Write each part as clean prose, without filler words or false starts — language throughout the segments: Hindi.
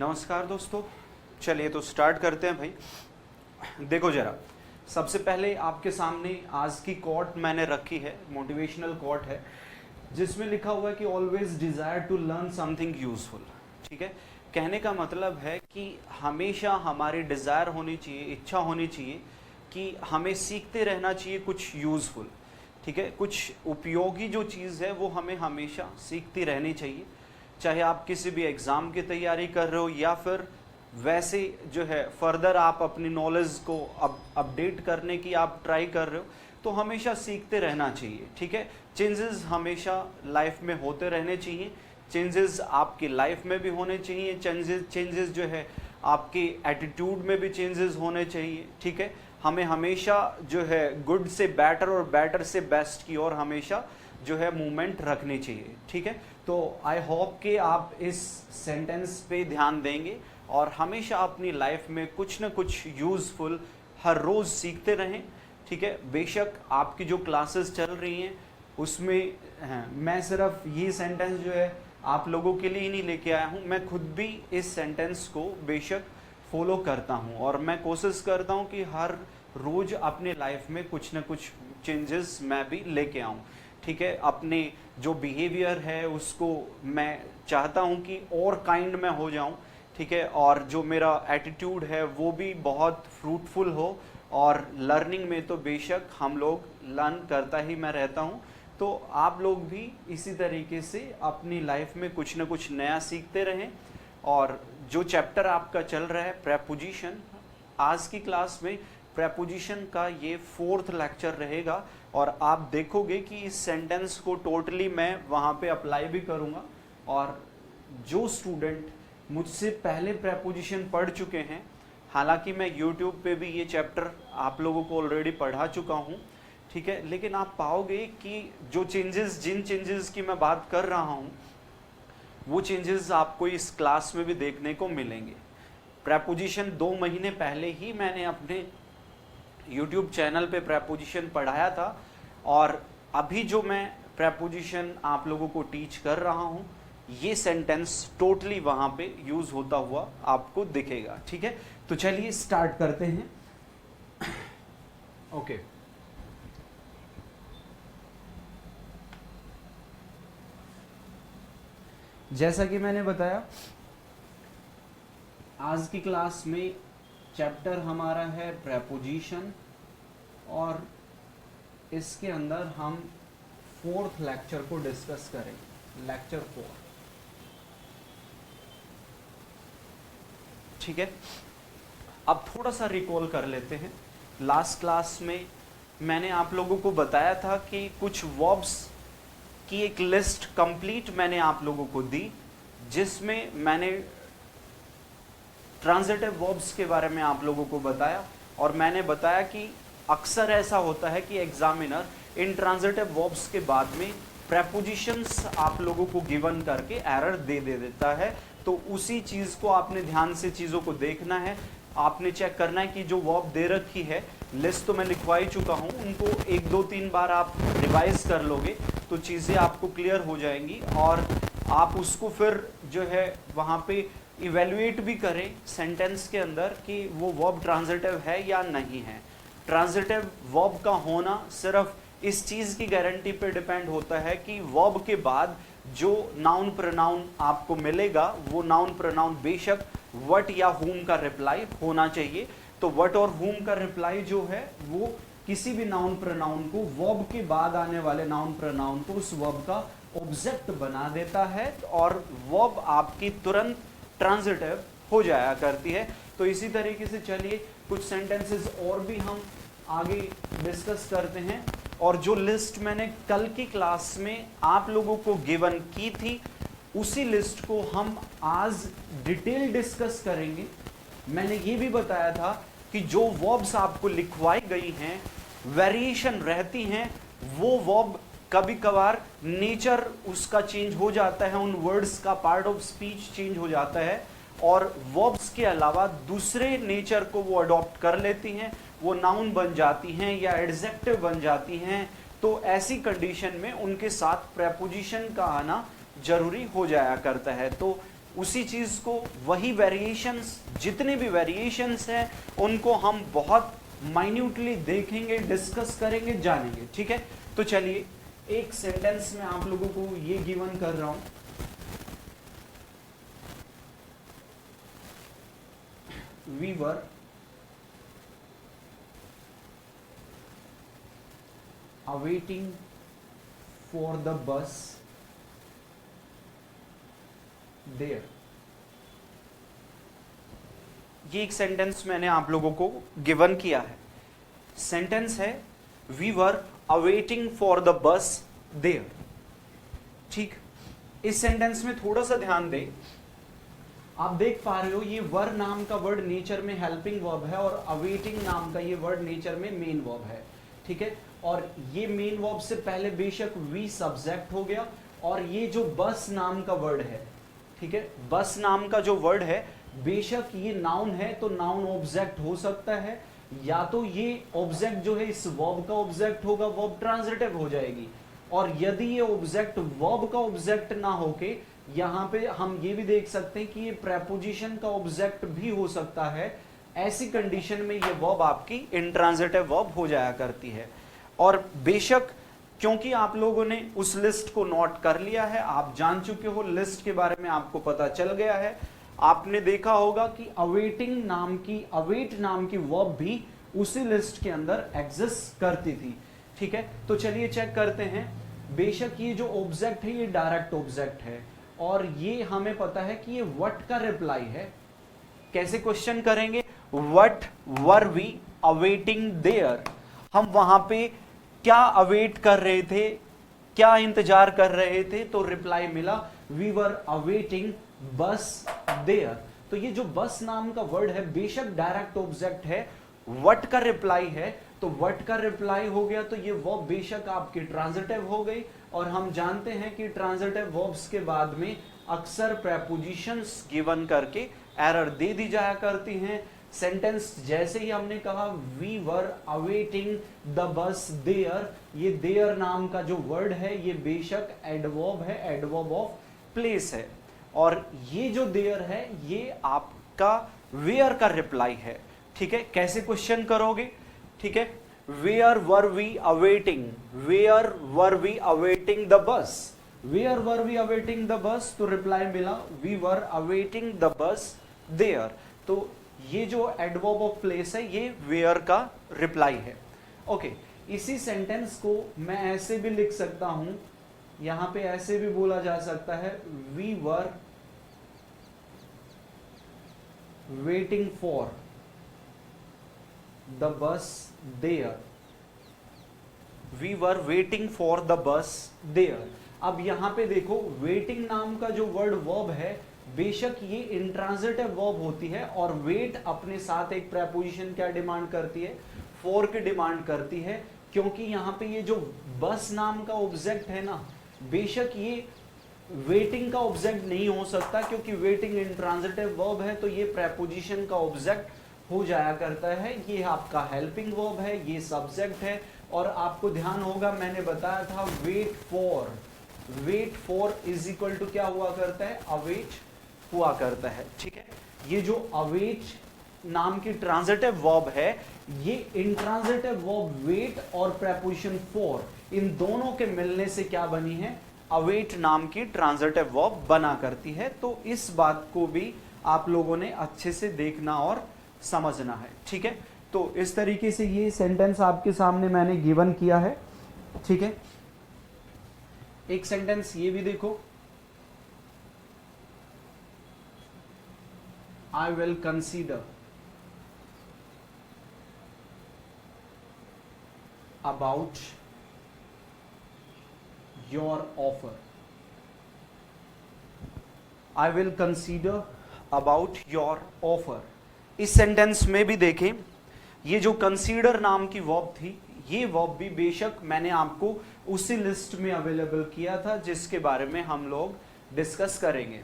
नमस्कार दोस्तों, चलिए तो स्टार्ट करते हैं भाई। देखो जरा, सबसे पहले आपके सामने आज की कोट मैंने रखी है, मोटिवेशनल कोट है, जिसमें लिखा हुआ है कि always desire to learn something useful. ठीक है, कहने का मतलब है कि हमेशा हमारी डिजायर होनी चाहिए, इच्छा होनी चाहिए कि हमें सीखते रहना चाहिए कुछ यूजफुल। ठीक है, कुछ उपयोगी जो चीज़ है वो हमें हमेशा सीखती रहनी चाहिए। चाहे आप किसी भी एग्ज़ाम की तैयारी कर रहे हो या फिर वैसे जो है फर्दर आप अपनी नॉलेज को अपडेट करने की आप ट्राई कर रहे हो, तो हमेशा सीखते रहना चाहिए। ठीक है, चेंजेस हमेशा लाइफ में होते रहने चाहिए। चेंजेस आपकी लाइफ में भी होने चाहिए। चेंजेस जो है आपके एटीट्यूड में भी चेंजेस होने चाहिए। ठीक है, हमें हमेशा जो है गुड से बेटर और बेटर से बेस्ट की ओर हमेशा जो है मूवमेंट रखनी चाहिए। ठीक है, तो आई होप कि आप इस सेंटेंस पे ध्यान देंगे और हमेशा अपनी लाइफ में कुछ न कुछ यूज़फुल हर रोज़ सीखते रहें। ठीक है, बेशक आपकी जो क्लासेस चल रही हैं उसमें मैं सिर्फ ये सेंटेंस जो है आप लोगों के लिए ही नहीं लेके आया हूँ, मैं खुद भी इस सेंटेंस को बेशक फॉलो करता हूँ और मैं कोशिश करता हूँ कि हर रोज़ अपने लाइफ में कुछ न कुछ चेंजेस मैं भी लेके आऊँ। ठीक है, अपने जो बिहेवियर है उसको मैं चाहता हूँ कि और काइंड में हो जाऊँ। ठीक है, और जो मेरा एटीट्यूड है वो भी बहुत फ्रूटफुल हो, और लर्निंग में तो बेशक हम लोग लर्न करता ही मैं रहता हूँ। तो आप लोग भी इसी तरीके से अपनी लाइफ में कुछ न कुछ नया सीखते रहें। और जो चैप्टर आपका चल रहा है प्रेपोजिशन, आज की क्लास में प्रेपोजिशन का ये 4th लेक्चर रहेगा और आप देखोगे कि इस सेंटेंस को टोटली मैं वहाँ पे अप्लाई भी करूँगा। और जो स्टूडेंट मुझसे पहले प्रेपोजिशन पढ़ चुके हैं, हालांकि मैं यूट्यूब पे भी ये चैप्टर आप लोगों को ऑलरेडी पढ़ा चुका हूँ, ठीक है, लेकिन आप पाओगे कि जो चेंजेस, जिन चेंजेस की मैं बात कर रहा हूँ वो चेंजेस आपको इस क्लास में भी देखने को मिलेंगे। प्रेपोजिशन 2 महीने पहले ही मैंने अपने YouTube चैनल पे प्रेपोजिशन पढ़ाया था और अभी जो मैं प्रेपोजिशन आप लोगों को टीच कर रहा हूँ ये सेंटेंस टोटली वहाँ पे यूज होता हुआ आपको दिखेगा। ठीक है, तो चलिए स्टार्ट करते हैं। ओके, जैसा कि मैंने बताया आज की क्लास में चैप्टर हमारा है प्रेपोजिशन और इसके अंदर हम 4th लेक्चर को डिस्कस करेंगे, लेक्चर 4। ठीक है, अब थोड़ा सा रिकॉल कर लेते हैं। लास्ट क्लास में मैंने आप लोगों को बताया था कि कुछ वर्ब्स की एक लिस्ट कंप्लीट मैंने आप लोगों को दी, जिसमें मैंने ट्रांजिटिव वर्ब्स के बारे में आप लोगों को बताया और मैंने बताया कि अक्सर ऐसा होता है कि एग्जामिनर इन ट्रांजिटिव वर्ब्स के बाद में प्रेपोजिशंस आप लोगों को गिवन करके एरर दे देता है। तो उसी चीज़ को आपने ध्यान से चीज़ों को देखना है, आपने चेक करना है कि जो वर्ब दे रखी है, लिस्ट तो मैं लिखवा ही चुका हूँ, उनको 1 2 3 बार आप रिवाइज कर लोगे तो चीज़ें आपको क्लियर हो जाएंगी और आप उसको फिर जो है वहाँ पे इवेल्युएट भी करें सेंटेंस के अंदर कि वो वर्ब ट्रांजिटिव है या नहीं है। ट्रांजिटिव वर्ब का होना सिर्फ इस चीज़ की गारंटी पे डिपेंड होता है कि वर्ब के बाद जो नाउन प्रोनाउन आपको मिलेगा वो नाउन प्रोनाउन बेशक व्हाट या हुम का रिप्लाई होना चाहिए। तो व्हाट और हुम का रिप्लाई जो है वो किसी भी नाउन प्रोनाउन को, वर्ब के बाद आने वाले नाउन प्रोनाउन को उस वर्ब का ऑब्जेक्ट बना देता है और वर्ब आपकी तुरंत ट्रांजिटिव हो जाया करती है। तो इसी तरीके से चलिए कुछ सेंटेंसेस और भी हम आगे डिस्कस करते हैं। और जो लिस्ट मैंने कल की क्लास में आप लोगों को गिवन की थी उसी लिस्ट को हम आज डिटेल डिस्कस करेंगे। मैंने ये भी बताया था कि जो वर्ब्स आपको लिखवाई गई हैं, वेरिएशन रहती हैं, वो वर्ब कभी कभार नेचर उसका चेंज हो जाता है, उन वर्ड्स का पार्ट ऑफ स्पीच चेंज हो जाता है और वर्ब्स के अलावा दूसरे नेचर को वो अडॉप्ट कर लेती हैं, वो नाउन बन जाती हैं या एडजेक्टिव बन जाती हैं। तो ऐसी कंडीशन में उनके साथ प्रेपोजिशन का आना जरूरी हो जाया करता है। तो उसी चीज को, वही वेरिएशंस, जितने भी वेरिएशंस हैं उनको हम बहुत माइन्यूटली देखेंगे, डिस्कस करेंगे, जानेंगे। ठीक है, तो चलिए एक सेंटेंस में आप लोगों को ये गिवन कर रहा हूं। We were awaiting for the bus there. ये एक सेंटेंस मैंने आप लोगों को गिवन किया है। सेंटेंस है we were awaiting for the bus there. ठीक, इस सेंटेंस में थोड़ा सा ध्यान दें। आप देख पा रहे हो ये वर नाम का वर्ड नेचर में हेल्पिंग वर्ब है और अवेटिंग नाम का ये वर्ड नेचर में मेन वर्ब है। ठीक है, और ये मेन वर्ब से पहले बेशक वी सब्जेक्ट हो गया, और ये जो बस नाम का वर्ड है, ठीक है, बस नाम का जो वर्ड है बेशक ये नाउन है तो नाउन ऑब्जेक्ट हो सकता है, या तो ये ऑब्जेक्ट जो है इस वर्ब का ऑब्जेक्ट होगा, वर्ब ट्रांजिटिव हो जाएगी, और यदि ये ऑब्जेक्ट वर्ब का ऑब्जेक्ट ना होके यहाँ पे हम ये भी देख सकते हैं कि ये प्रेपोजिशन का ऑब्जेक्ट भी हो सकता है। ऐसी कंडीशन में ये वर्ब आपकी इंट्रांजिटिव वर्ब हो जाया करती है। और बेशक क्योंकि आप लोगों ने उस लिस्ट को नोट कर लिया है, आप जान चुके हो, लिस्ट के बारे में आपको पता चल गया है, आपने देखा होगा कि अवेटिंग नाम की, अवेट नाम की वर्ब भी उसी लिस्ट के अंदर एग्जिस्ट करती थी। ठीक है, तो चलिए चेक करते हैं। बेशक ये जो ऑब्जेक्ट है ये डायरेक्ट ऑब्जेक्ट है, और ये हमें पता है कि ये व्हाट का रिप्लाई है। कैसे क्वेश्चन करेंगे? What were we awaiting there. हम वहां पे क्या अवेट कर रहे थे, क्या इंतजार कर रहे थे, तो रिप्लाई मिला वी वर अवेटिंग बस देयर। तो ये जो बस नाम का वर्ड है बेशक डायरेक्ट ऑब्जेक्ट है, व्हाट का रिप्लाई है, तो व्हाट का रिप्लाई हो गया तो ये वर्ब बेशक आपकी ट्रांजिटिव हो गई। और हम जानते हैं कि ट्रांजिटिव वर्ब्स के बाद में अक्सर प्रेपोजिशंस गिवन करके एरर दे दी जाया करती हैं। सेंटेंस जैसे ही हमने कहा we were awaiting the bus there, ये देयर नाम का जो वर्ड है ये बेशक एडवर्ब है, एडवर्ब ऑफ प्लेस है, और ये जो देयर है ये आपका वेयर का रिप्लाई है। ठीक है, कैसे क्वेश्चन करोगे? ठीक है, where were we awaiting, where were we awaiting the bus, where were we awaiting the bus, तो रिप्लाई मिला we were awaiting the bus there. तो ये जो एडवर्ब ऑफ प्लेस है ये वेयर का रिप्लाई है। ओके, इसी सेंटेंस को मैं ऐसे भी लिख सकता हूं, यहां पे ऐसे भी बोला जा सकता है we were waiting for the bus there, we were waiting for the bus there. अब यहां पे देखो वेटिंग नाम का जो वर्ड वर्ब है बेशक ये इंट्रांजिटिव वर्ब होती है, और वेट अपने साथ एक प्रेपोजिशन क्या डिमांड करती है? फॉर की डिमांड करती है, क्योंकि यहाँ पे ये जो बस नाम का ऑब्जेक्ट है ना, बेशक ये वेटिंग का ऑब्जेक्ट नहीं हो सकता, क्योंकि वेटिंग इंट्रांजिटिव वर्ब है तो ये प्रेपोजिशन का ऑब्जेक्ट हो जाया करता है। ये आपका हेल्पिंग वर्ब है, ये सब्जेक्ट है, और आपको ध्यान होगा मैंने बताया था wait for, wait for is equal to क्या हुआ करता है? अवेट हुआ करता है। ठीक है, ये जो अवेट नाम की ट्रांजिटिव वर्ब है ये इंट्रांजिटिव वर्ब वेट और प्रेपोजिशन फॉर, इन दोनों के मिलने से क्या बनी है? अवेट नाम की ट्रांजिटिव वर्ब बना करती है। तो इस बात को भी आप लोगों ने अच्छे से देखना और समझना है। ठीक है, तो इस तरीके से ये सेंटेंस आपके सामने मैंने गिवन किया है। ठीक है, एक सेंटेंस ये भी देखो, I will consider about your offer. I will consider about your offer. इस सेंटेंस में भी देखें, ये जो कंसीडर नाम की वर्ब थी, ये वर्ब भी बेशक मैंने आपको उसी लिस्ट में अवेलेबल किया था जिसके बारे में हम लोग डिस्कस करेंगे।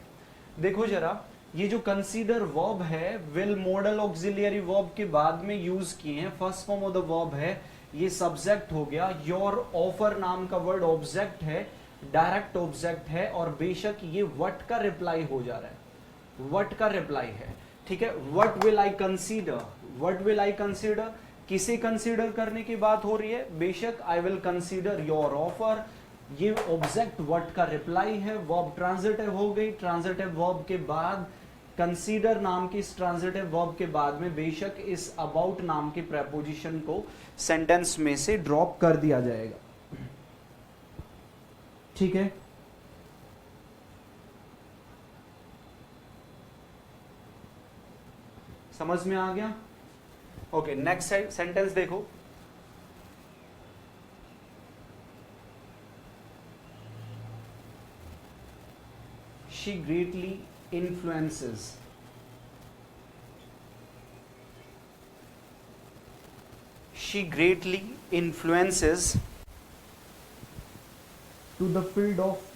देखो जरा, ये जो कंसीडर वर्ब है विल मॉडल ऑक्सिलियरी वर्ब के बाद में यूज किए हैं। First form of the verb है, ये सब्जेक्ट हो गया। योर ऑफर नाम का वर्ड ऑब्जेक्ट है, डायरेक्ट ऑब्जेक्ट है, और बेशक ये व्हाट का रिप्लाई हो जा रहा है। व्हाट का रिप्लाई है, ठीक है। What will I consider, what will I consider, किसे कंसीडर करने की बात हो रही है, बेशक I will consider your offer, ये ऑब्जेक्ट व्हाट का रिप्लाई है, वर्ब ट्रांजिटिव हो गई, ट्रांजिटिव वर्ब के बाद कंसीडर नाम की इस ट्रांजिटिव वर्ब के बाद में बेशक इस अबाउट नाम के प्रेपोजिशन को सेंटेंस में से ड्रॉप कर दिया जाएगा, ठीक है। समझ में आ गया? ओके, नेक्स्ट सेंटेंस देखो, she greatly influences, she greatly influences to the field of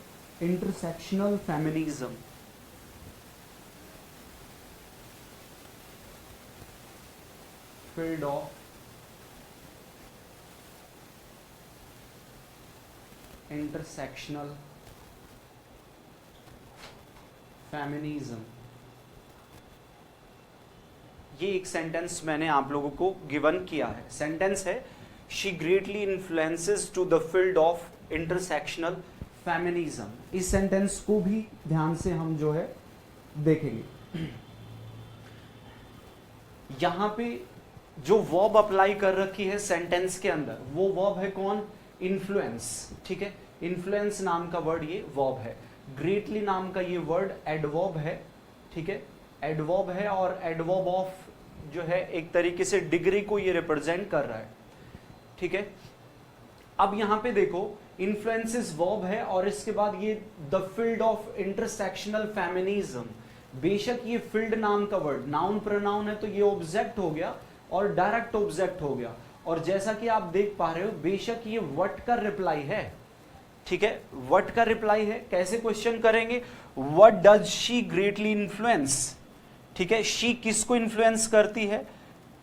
intersectional feminism, field of intersectional feminism. ये एक सेंटेंस मैंने आप लोगों को गिवन किया है, सेंटेंस है she greatly influences to the field of intersectional feminism. इस सेंटेंस को भी ध्यान से हम जो है देखेंगे। यहां पे जो वर्ब अप्लाई कर रखी है सेंटेंस के अंदर, वो वर्ब है कौन, इन्फ्लुएंस, ठीक है। इन्फ्लुएंस नाम का वर्ड ये वर्ब है, ग्रेटली नाम का ये वर्ड एडवर्ब है, ठीक है, एडवर्ब है, और एडवर्ब ऑफ जो है एक तरीके से डिग्री को ये रिप्रेजेंट कर रहा है, ठीक है। अब यहां पे देखो इन्फ्लुएंसेस वर्ब है और इसके बाद ये the field of intersectional feminism, बेशक ये फील्ड नाम का वर्ड नाउन प्रोनाउन है तो ये ऑब्जेक्ट हो गया और डायरेक्ट ऑब्जेक्ट हो गया, और जैसा कि आप देख पा रहे हो बेशक ये व्हाट का रिप्लाई है, ठीक है, व्हाट का रिप्लाई है। कैसे क्वेश्चन करेंगे, what does she greatly influence, ठीक है, शी किसको इन्फ्लुएंस करती है,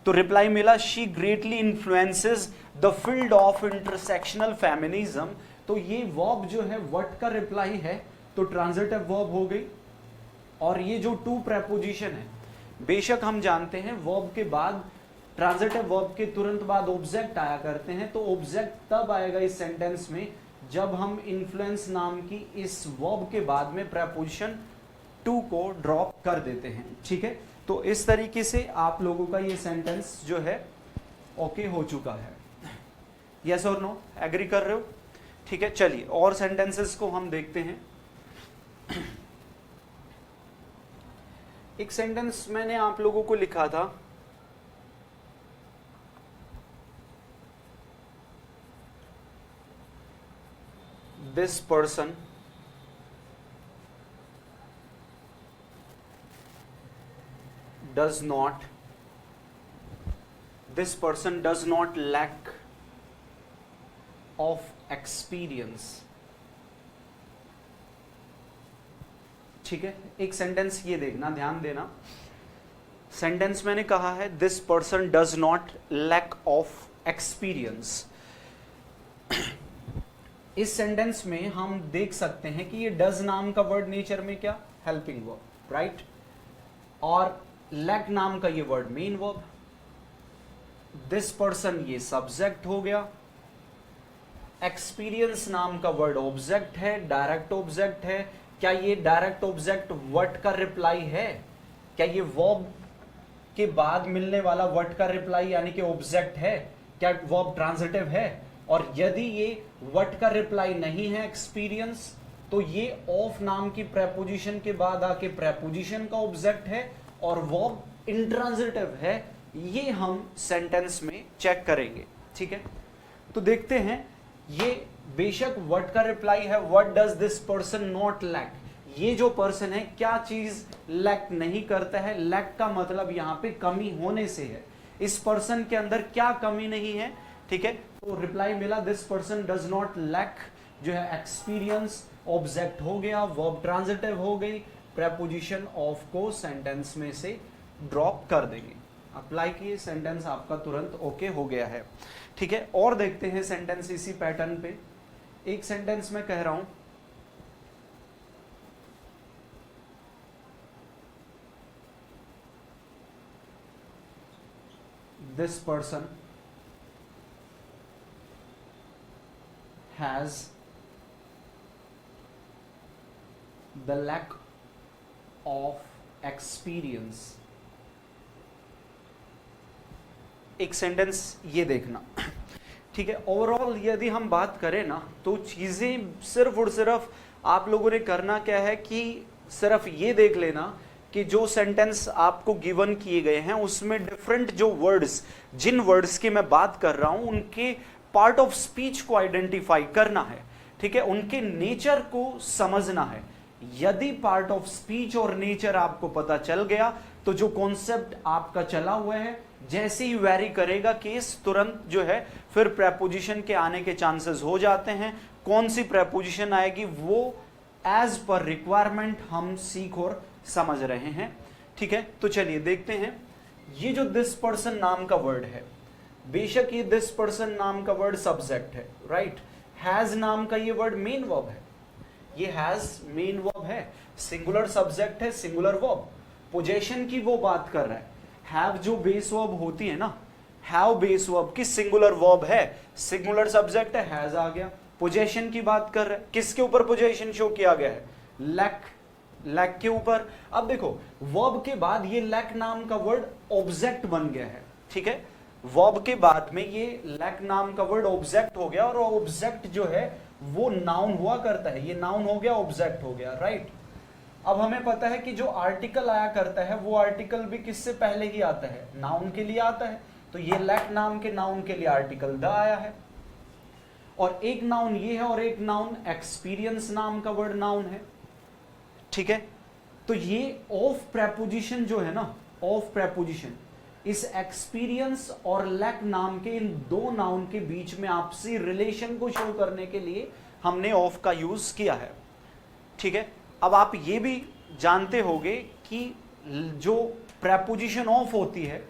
तो रिप्लाई मिला she greatly influences the field of intersectional feminism. तो ये वर्ब जो है व्हाट का रिप्लाई है, तो ट्रांजिटिव वर्ब हो गई, और ये जो टू प्रेपोजिशन है, बेशक हम जानते हैं वर्ब के बाद ट्रांजिटिव वर्ब के तुरंत बाद ऑब्जेक्ट आया करते हैं, तो ऑब्जेक्ट तब आएगा इस सेंटेंस में जब हम इन्फ्लुएंस नाम की इस वर्ब के बाद में प्रेपोजिशन टू को ड्रॉप कर देते हैं, ठीक है। तो इस तरीके से आप लोगों का ये सेंटेंस जो है ओके हो चुका है। यस और नो, एग्री कर रहे हो? ठीक है, चलिए और सेंटेंसेस को हम देखते हैं। एक सेंटेंस मैंने आप लोगों को लिखा था, this person does not lack of experience, ठीक है। एक सेंटेंस ये देखना, ध्यान देना, सेंटेंस मैंने कहा है this person does not lack of experience। इस सेंटेंस में हम देख सकते हैं कि ये डज नाम का वर्ड नेचर में क्या, हेल्पिंग वर्ब, राइट, और लैक नाम का ये word main verb, this person ये सब्जेक्ट हो गया, एक्सपीरियंस नाम का वर्ड ऑब्जेक्ट है, डायरेक्ट ऑब्जेक्ट है। क्या ये डायरेक्ट ऑब्जेक्ट व्हाट का रिप्लाई है? क्या ये वर्ब के बाद मिलने वाला व्हाट का रिप्लाई यानी कि ऑब्जेक्ट है? क्या वर्ब ट्रांजिटिव है? और यदि ये व्हाट का रिप्लाई नहीं है एक्सपीरियंस, तो ये ऑफ नाम की प्रेपोजिशन के बाद आके प्रेपोजिशन का ऑब्जेक्ट है और वर्ब इंट्रांजिटिव है। ये हम सेंटेंस में चेक करेंगे, ठीक है। तो देखते हैं, ये बेशक व्हाट का रिप्लाई है, what does this person not lack, ये जो पर्सन है क्या चीज लैक नहीं करता है। लैक का मतलब यहां पे कमी होने से है, इस पर्सन के अंदर क्या कमी नहीं है, ठीक है। तो रिप्लाई मिला this person does not lack, जो है एक्सपीरियंस ऑब्जेक्ट हो गया, वर्ब ट्रांजिटिव हो गई, प्रेपोजिशन ऑफ को सेंटेंस में से ड्रॉप कर देंगे। अप्लाई किए, सेंटेंस आपका तुरंत ओके हो गया है, ठीक है। और देखते हैं सेंटेंस इसी पैटर्न पे। एक सेंटेंस मैं कह रहा हूं, this person has the lack of experience. एक सेंटेंस ये देखना, ठीक है। ओवरऑल यदि हम बात करें ना, तो चीजें सिर्फ और सिर्फ आप लोगों ने करना क्या है कि सिर्फ ये देख लेना कि जो सेंटेंस आपको गिवन किए गए हैं उसमें डिफरेंट जो वर्ड्स, जिन वर्ड्स की मैं बात कर रहा हूं उनके पार्ट ऑफ स्पीच को आइडेंटिफाई करना है, ठीक है, उनके नेचर को समझना है। यदि पार्ट ऑफ स्पीच और नेचर आपको पता चल गया तो जो कॉन्सेप्ट आपका चला हुआ है जैसे ही वेरी करेगा केस, तुरंत जो है फिर प्रेपोजिशन के आने के चांसेस हो जाते हैं। कौन सी प्रेपोजिशन आएगी वो एज पर रिक्वायरमेंट हम सीख और समझ रहे हैं, ठीक है। तो चलिए देखते हैं। ये जो दिस पर्सन नाम का वर्ड है, बेशक ये दिस पर्सन नाम का वर्ड सब्जेक्ट है, राइट। हैज नाम का ये वर्ड मेन वर्ब है, ये हैज मेन वर्ब है, सिंगुलर सब्जेक्ट है, सिंगुलर वर्ब। पोजेशन की वो बात कर रहा है। हैव जो बेस वर्ब होती है ना, हैव बेस वर्ब की सिंगुलर वर्ब है, सिंगुलर सब्जेक्ट है, हैज आ गया। पोजेशन की बात कर रहे हैं, किसके ऊपर पोजेशन शो किया गया है? लैक, लैक के ऊपर। अब देखो वर्ब के बाद ये लैक नाम का वर्ड ऑब्जेक्ट बन गया है, ठीक है। वर्ब के बाद में ये लैक नाम का वर्ड ऑब्जेक्ट हो गया, और ऑब्जेक्ट जो है वो नाउन हुआ करता है, ये नाउन हो गया, ऑब्जेक्ट हो गया, राइट। अब हमें पता है कि जो आर्टिकल आया करता है वो आर्टिकल भी किससे पहले ही आता है? नाउन के लिए आता है। तो ये लैक नाम के नाउन के लिए आर्टिकल द आया है, और एक नाउन ये है और एक नाउन एक्सपीरियंस नाम का वर्ड नाउन है, ठीक है। तो ये ऑफ प्रेपोजिशन जो है ना, ऑफ प्रेपोजिशन इस एक्सपीरियंस और लैक नाम के इन दो नाउन के बीच में आपसी रिलेशन को शो करने के लिए हमने ऑफ का यूज किया है, ठीक है। अब आप ये भी जानते होंगे कि जो प्रेपोजिशन ऑफ होती है,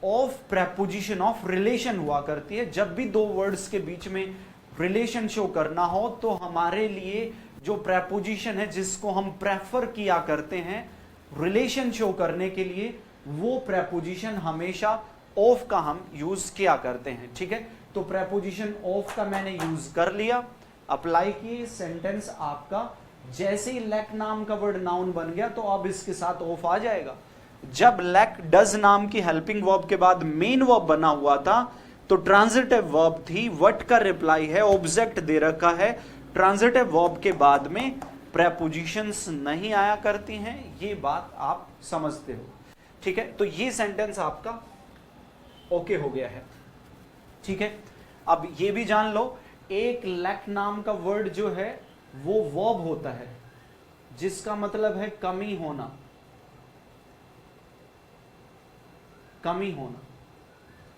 ऑफ प्रेपोजिशन ऑफ रिलेशन हुआ करती है। जब भी दो वर्ड्स के बीच में रिलेशन शो करना हो तो हमारे लिए जो प्रेपोजिशन है जिसको हम प्रेफर किया करते हैं रिलेशन शो करने के लिए, वो प्रेपोजिशन हमेशा ऑफ का हम यूज किया करते हैं, ठीक है। तो प्रेपोजिशन ऑफ का मैंने यूज कर लिया, अप्लाई किए, सेंटेंस आपका जैसे ही लैक नाम का वर्ड नाउन बन गया तो अब इसके साथ ऑफ आ जाएगा। जब लैक डज नाम की हेल्पिंग वर्ब के बाद मेन वर्ब बना हुआ था तो ट्रांजिटिव वर्ब थी, व्हाट का रिप्लाई है, ऑब्जेक्ट दे रखा है। ट्रांजिटिव वर्ब के बाद में प्रेपोजिशंस नहीं आया करती हैं, ये बात आप समझते हो, ठीक है। तो ये सेंटेंस आपका ओके हो गया है, ठीक है। अब ये भी जान लो, एक लैक नाम का वर्ड जो है वो वर्ब होता है जिसका मतलब है कमी होना, कमी होना,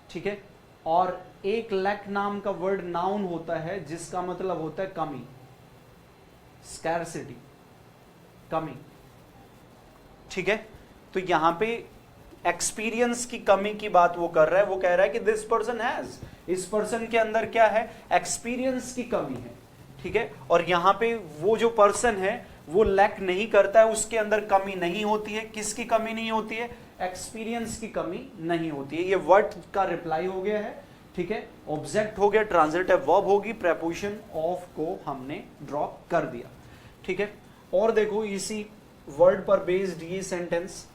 ठीक है। और एक लैक नाम का वर्ड नाउन होता है जिसका मतलब होता है कमी, स्कैरसिटी, कमी, ठीक है। तो यहां पे एक्सपीरियंस की कमी की बात वो कर रहा है, वो कह रहा है कि दिस पर्सन हैज, इस पर्सन के अंदर क्या है? एक्सपीरियंस की कमी है, ठीक है। और यहां पे वो जो पर्सन है वो लैक नहीं करता है, उसके अंदर कमी नहीं होती है। किसकी कमी नहीं होती है? एक्सपीरियंस की कमी नहीं होती है। ये वर्ड का रिप्लाई हो गया है, ठीक है। ऑब्जेक्ट हो गया, ट्रांजिटिव वर्ब होगी, प्रेपोजिशन ऑफ को हमने ड्रॉप कर दिया, ठीक है। और देखो इसी वर्ड पर बेस्ड ये सेंटेंस,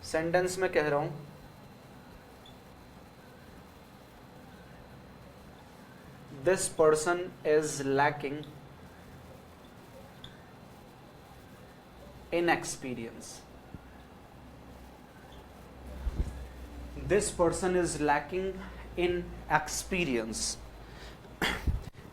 सेंटेंस में कह रहा हूं this person is lacking in experience. This person is lacking in experience.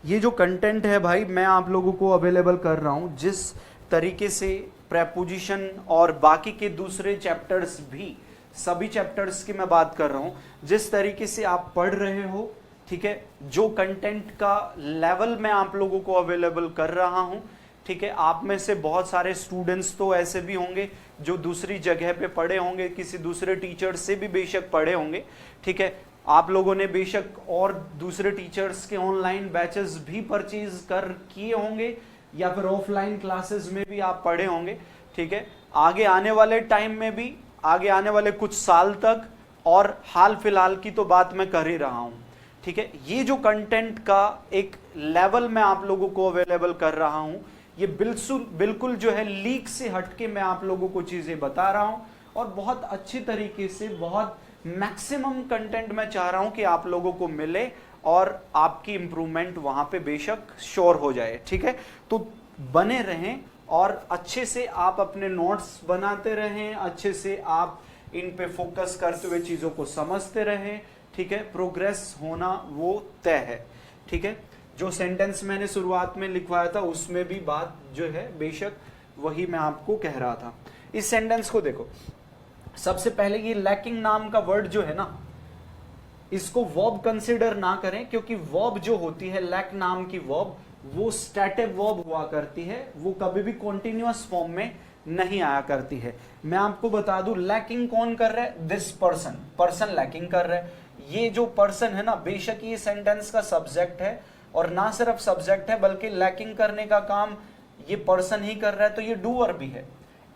ये जो कंटेंट है भाई मैं आप लोगों को अवेलेबल कर रहा हूं, जिस तरीके से प्रेपोजिशन और बाकी के दूसरे चैप्टर्स भी, सभी चैप्टर्स की मैं बात कर रहा हूं, जिस तरीके से आप पढ़ रहे हो, ठीक है, जो कंटेंट का लेवल मैं आप लोगों को अवेलेबल कर रहा हूं, ठीक है। आप में से बहुत सारे स्टूडेंट्स तो ऐसे भी होंगे जो दूसरी जगह पे पढ़े होंगे, किसी दूसरे टीचर से भी बेशक पढ़े होंगे, ठीक है। आप लोगों ने बेशक और दूसरे टीचर्स के ऑनलाइन बैचेस भी परचेज कर किए होंगे या फिर ऑफलाइन क्लासेस में भी आप पढ़े होंगे, ठीक है। आगे आने वाले टाइम में भी आगे आने वाले कुछ साल तक, और हाल फिलहाल की तो बात मैं कर ही रहा हूं। ठीक है, ये जो कंटेंट का एक लेवल मैं आप लोगों को अवेलेबल कर रहा हूं, ये बिल्कुल जो है लीक से हटके मैं आप लोगों को चीजें बता रहा हूं, और बहुत अच्छी तरीके से, बहुत मैक्सिमम कंटेंट मैं चाह रहा हूं कि आप लोगों को मिले और आपकी इंप्रूवमेंट वहां पे बेशक श्योर हो जाए। ठीक है, तो बने रहें और अच्छे से आप अपने नोट्स बनाते रहें, अच्छे से आप इन पे फोकस करते हुए चीजों को समझते रहें। ठीक है, प्रोग्रेस होना वो तय है। ठीक है, जो सेंटेंस मैंने शुरुआत में लिखवाया था उसमें भी बात जो है बेशक वही मैं आपको कह रहा था। इस सेंटेंस को देखो, सबसे पहले ये लैकिंग नाम का वर्ड जो है ना, इसको वर्ब कंसीडर ना करें, क्योंकि वर्ब जो होती है लैक नाम की वर्ब, वो स्टैटिक वर्ब हुआ करती है, वो कभी भी कॉन्टिन्यूअस फॉर्म में नहीं आया करती है। मैं आपको बता दूं, लैकिंग कौन कर रहा है? दिस पर्सन, पर्सन लैकिंग कर रहा है। ये जो पर्सन है ना, बेशक ये सेंटेंस का सब्जेक्ट है, और ना सिर्फ सब्जेक्ट है बल्कि लैकिंग करने का काम ये पर्सन ही कर रहा है, तो ये डूअर भी है,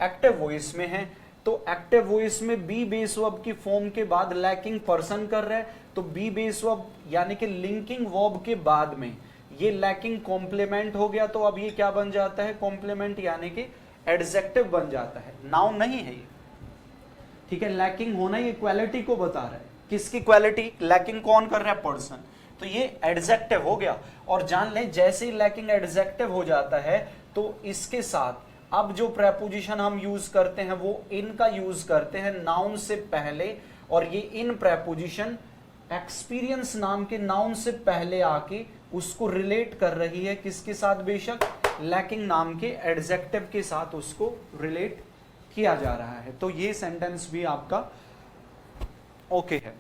एक्टिव वॉइस में है। तो एक्टिव वॉइस में बी बेस वर्ब की फॉर्म के बाद लैकिंग पर्सन कर रहा है, तो बी बेस वर्ब यानी कि लिंकिंग वर्ब के बाद में ये लैकिंग कॉम्प्लीमेंट हो गया। तो अब ये क्या बन जाता है? कॉम्प्लीमेंट यानी कि एडजेक्टिव बन जाता है, नाउन नहीं है ये। ठीक है, लैकिंग होना ये क्वालिटी को बता रहा है। किसकी क्वालिटी? लैकिंग कौन कर रहा है? पर्सन। तो ये एडजेक्टिव हो गया। और जान लें, जैसे ही लैकिंग एडजेक्टिव हो जाता है तो इसके साथ अब जो प्रेपोजिशन हम यूज करते हैं वो इन का यूज करते हैं नाउन से पहले, और ये इन प्रेपोजिशन एक्सपीरियंस नाम के नाउन से पहले आके उसको रिलेट कर रही है किसके साथ? बेशक लैकिंग नाम के एडजेक्टिव के साथ उसको रिलेट किया जा रहा है। तो ये सेंटेंस भी आपका ओके है।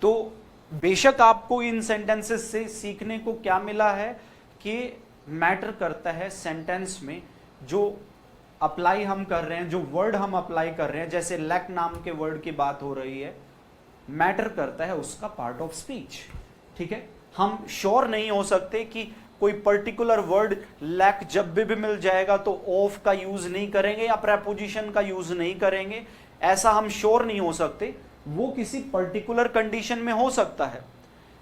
तो बेशक आपको इन सेंटेंसेस से सीखने को क्या मिला है कि मैटर करता है सेंटेंस में जो अप्लाई हम कर रहे हैं, जो वर्ड हम अप्लाई कर रहे हैं, जैसे लैक नाम के वर्ड की बात हो रही है, मैटर करता है उसका पार्ट ऑफ स्पीच। ठीक है, हम श्योर नहीं हो सकते कि कोई पर्टिकुलर वर्ड लैक जब भी मिल जाएगा तो ऑफ का यूज नहीं करेंगे या प्रेपोजिशन का यूज नहीं करेंगे, ऐसा हम श्योर नहीं हो सकते। वो किसी पर्टिकुलर कंडीशन में हो सकता है,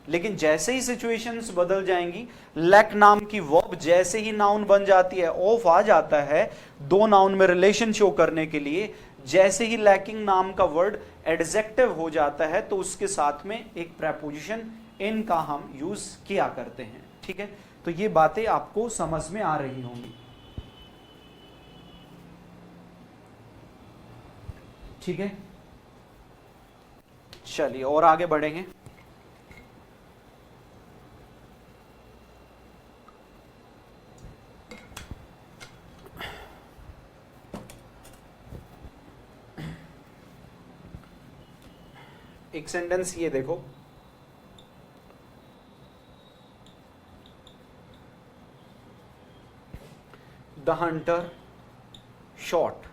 लेकिन जैसे ही सिचुएशंस बदल जाएंगी, लैक नाम की वर्ब जैसे ही नाउन बन जाती है, ऑफ आ जाता है दो नाउन में रिलेशन शो करने के लिए, जैसे ही लैकिंग नाम का वर्ड एडजेक्टिव हो जाता है तो उसके साथ में एक प्रेपोजिशन इन का हम यूज किया करते हैं। ठीक है, तो ये बातें आपको समझ में आ रही होंगी। ठीक है, चलिए और आगे बढ़ेंगे। एक सेंटेंस ये देखो, द हंटर शॉट,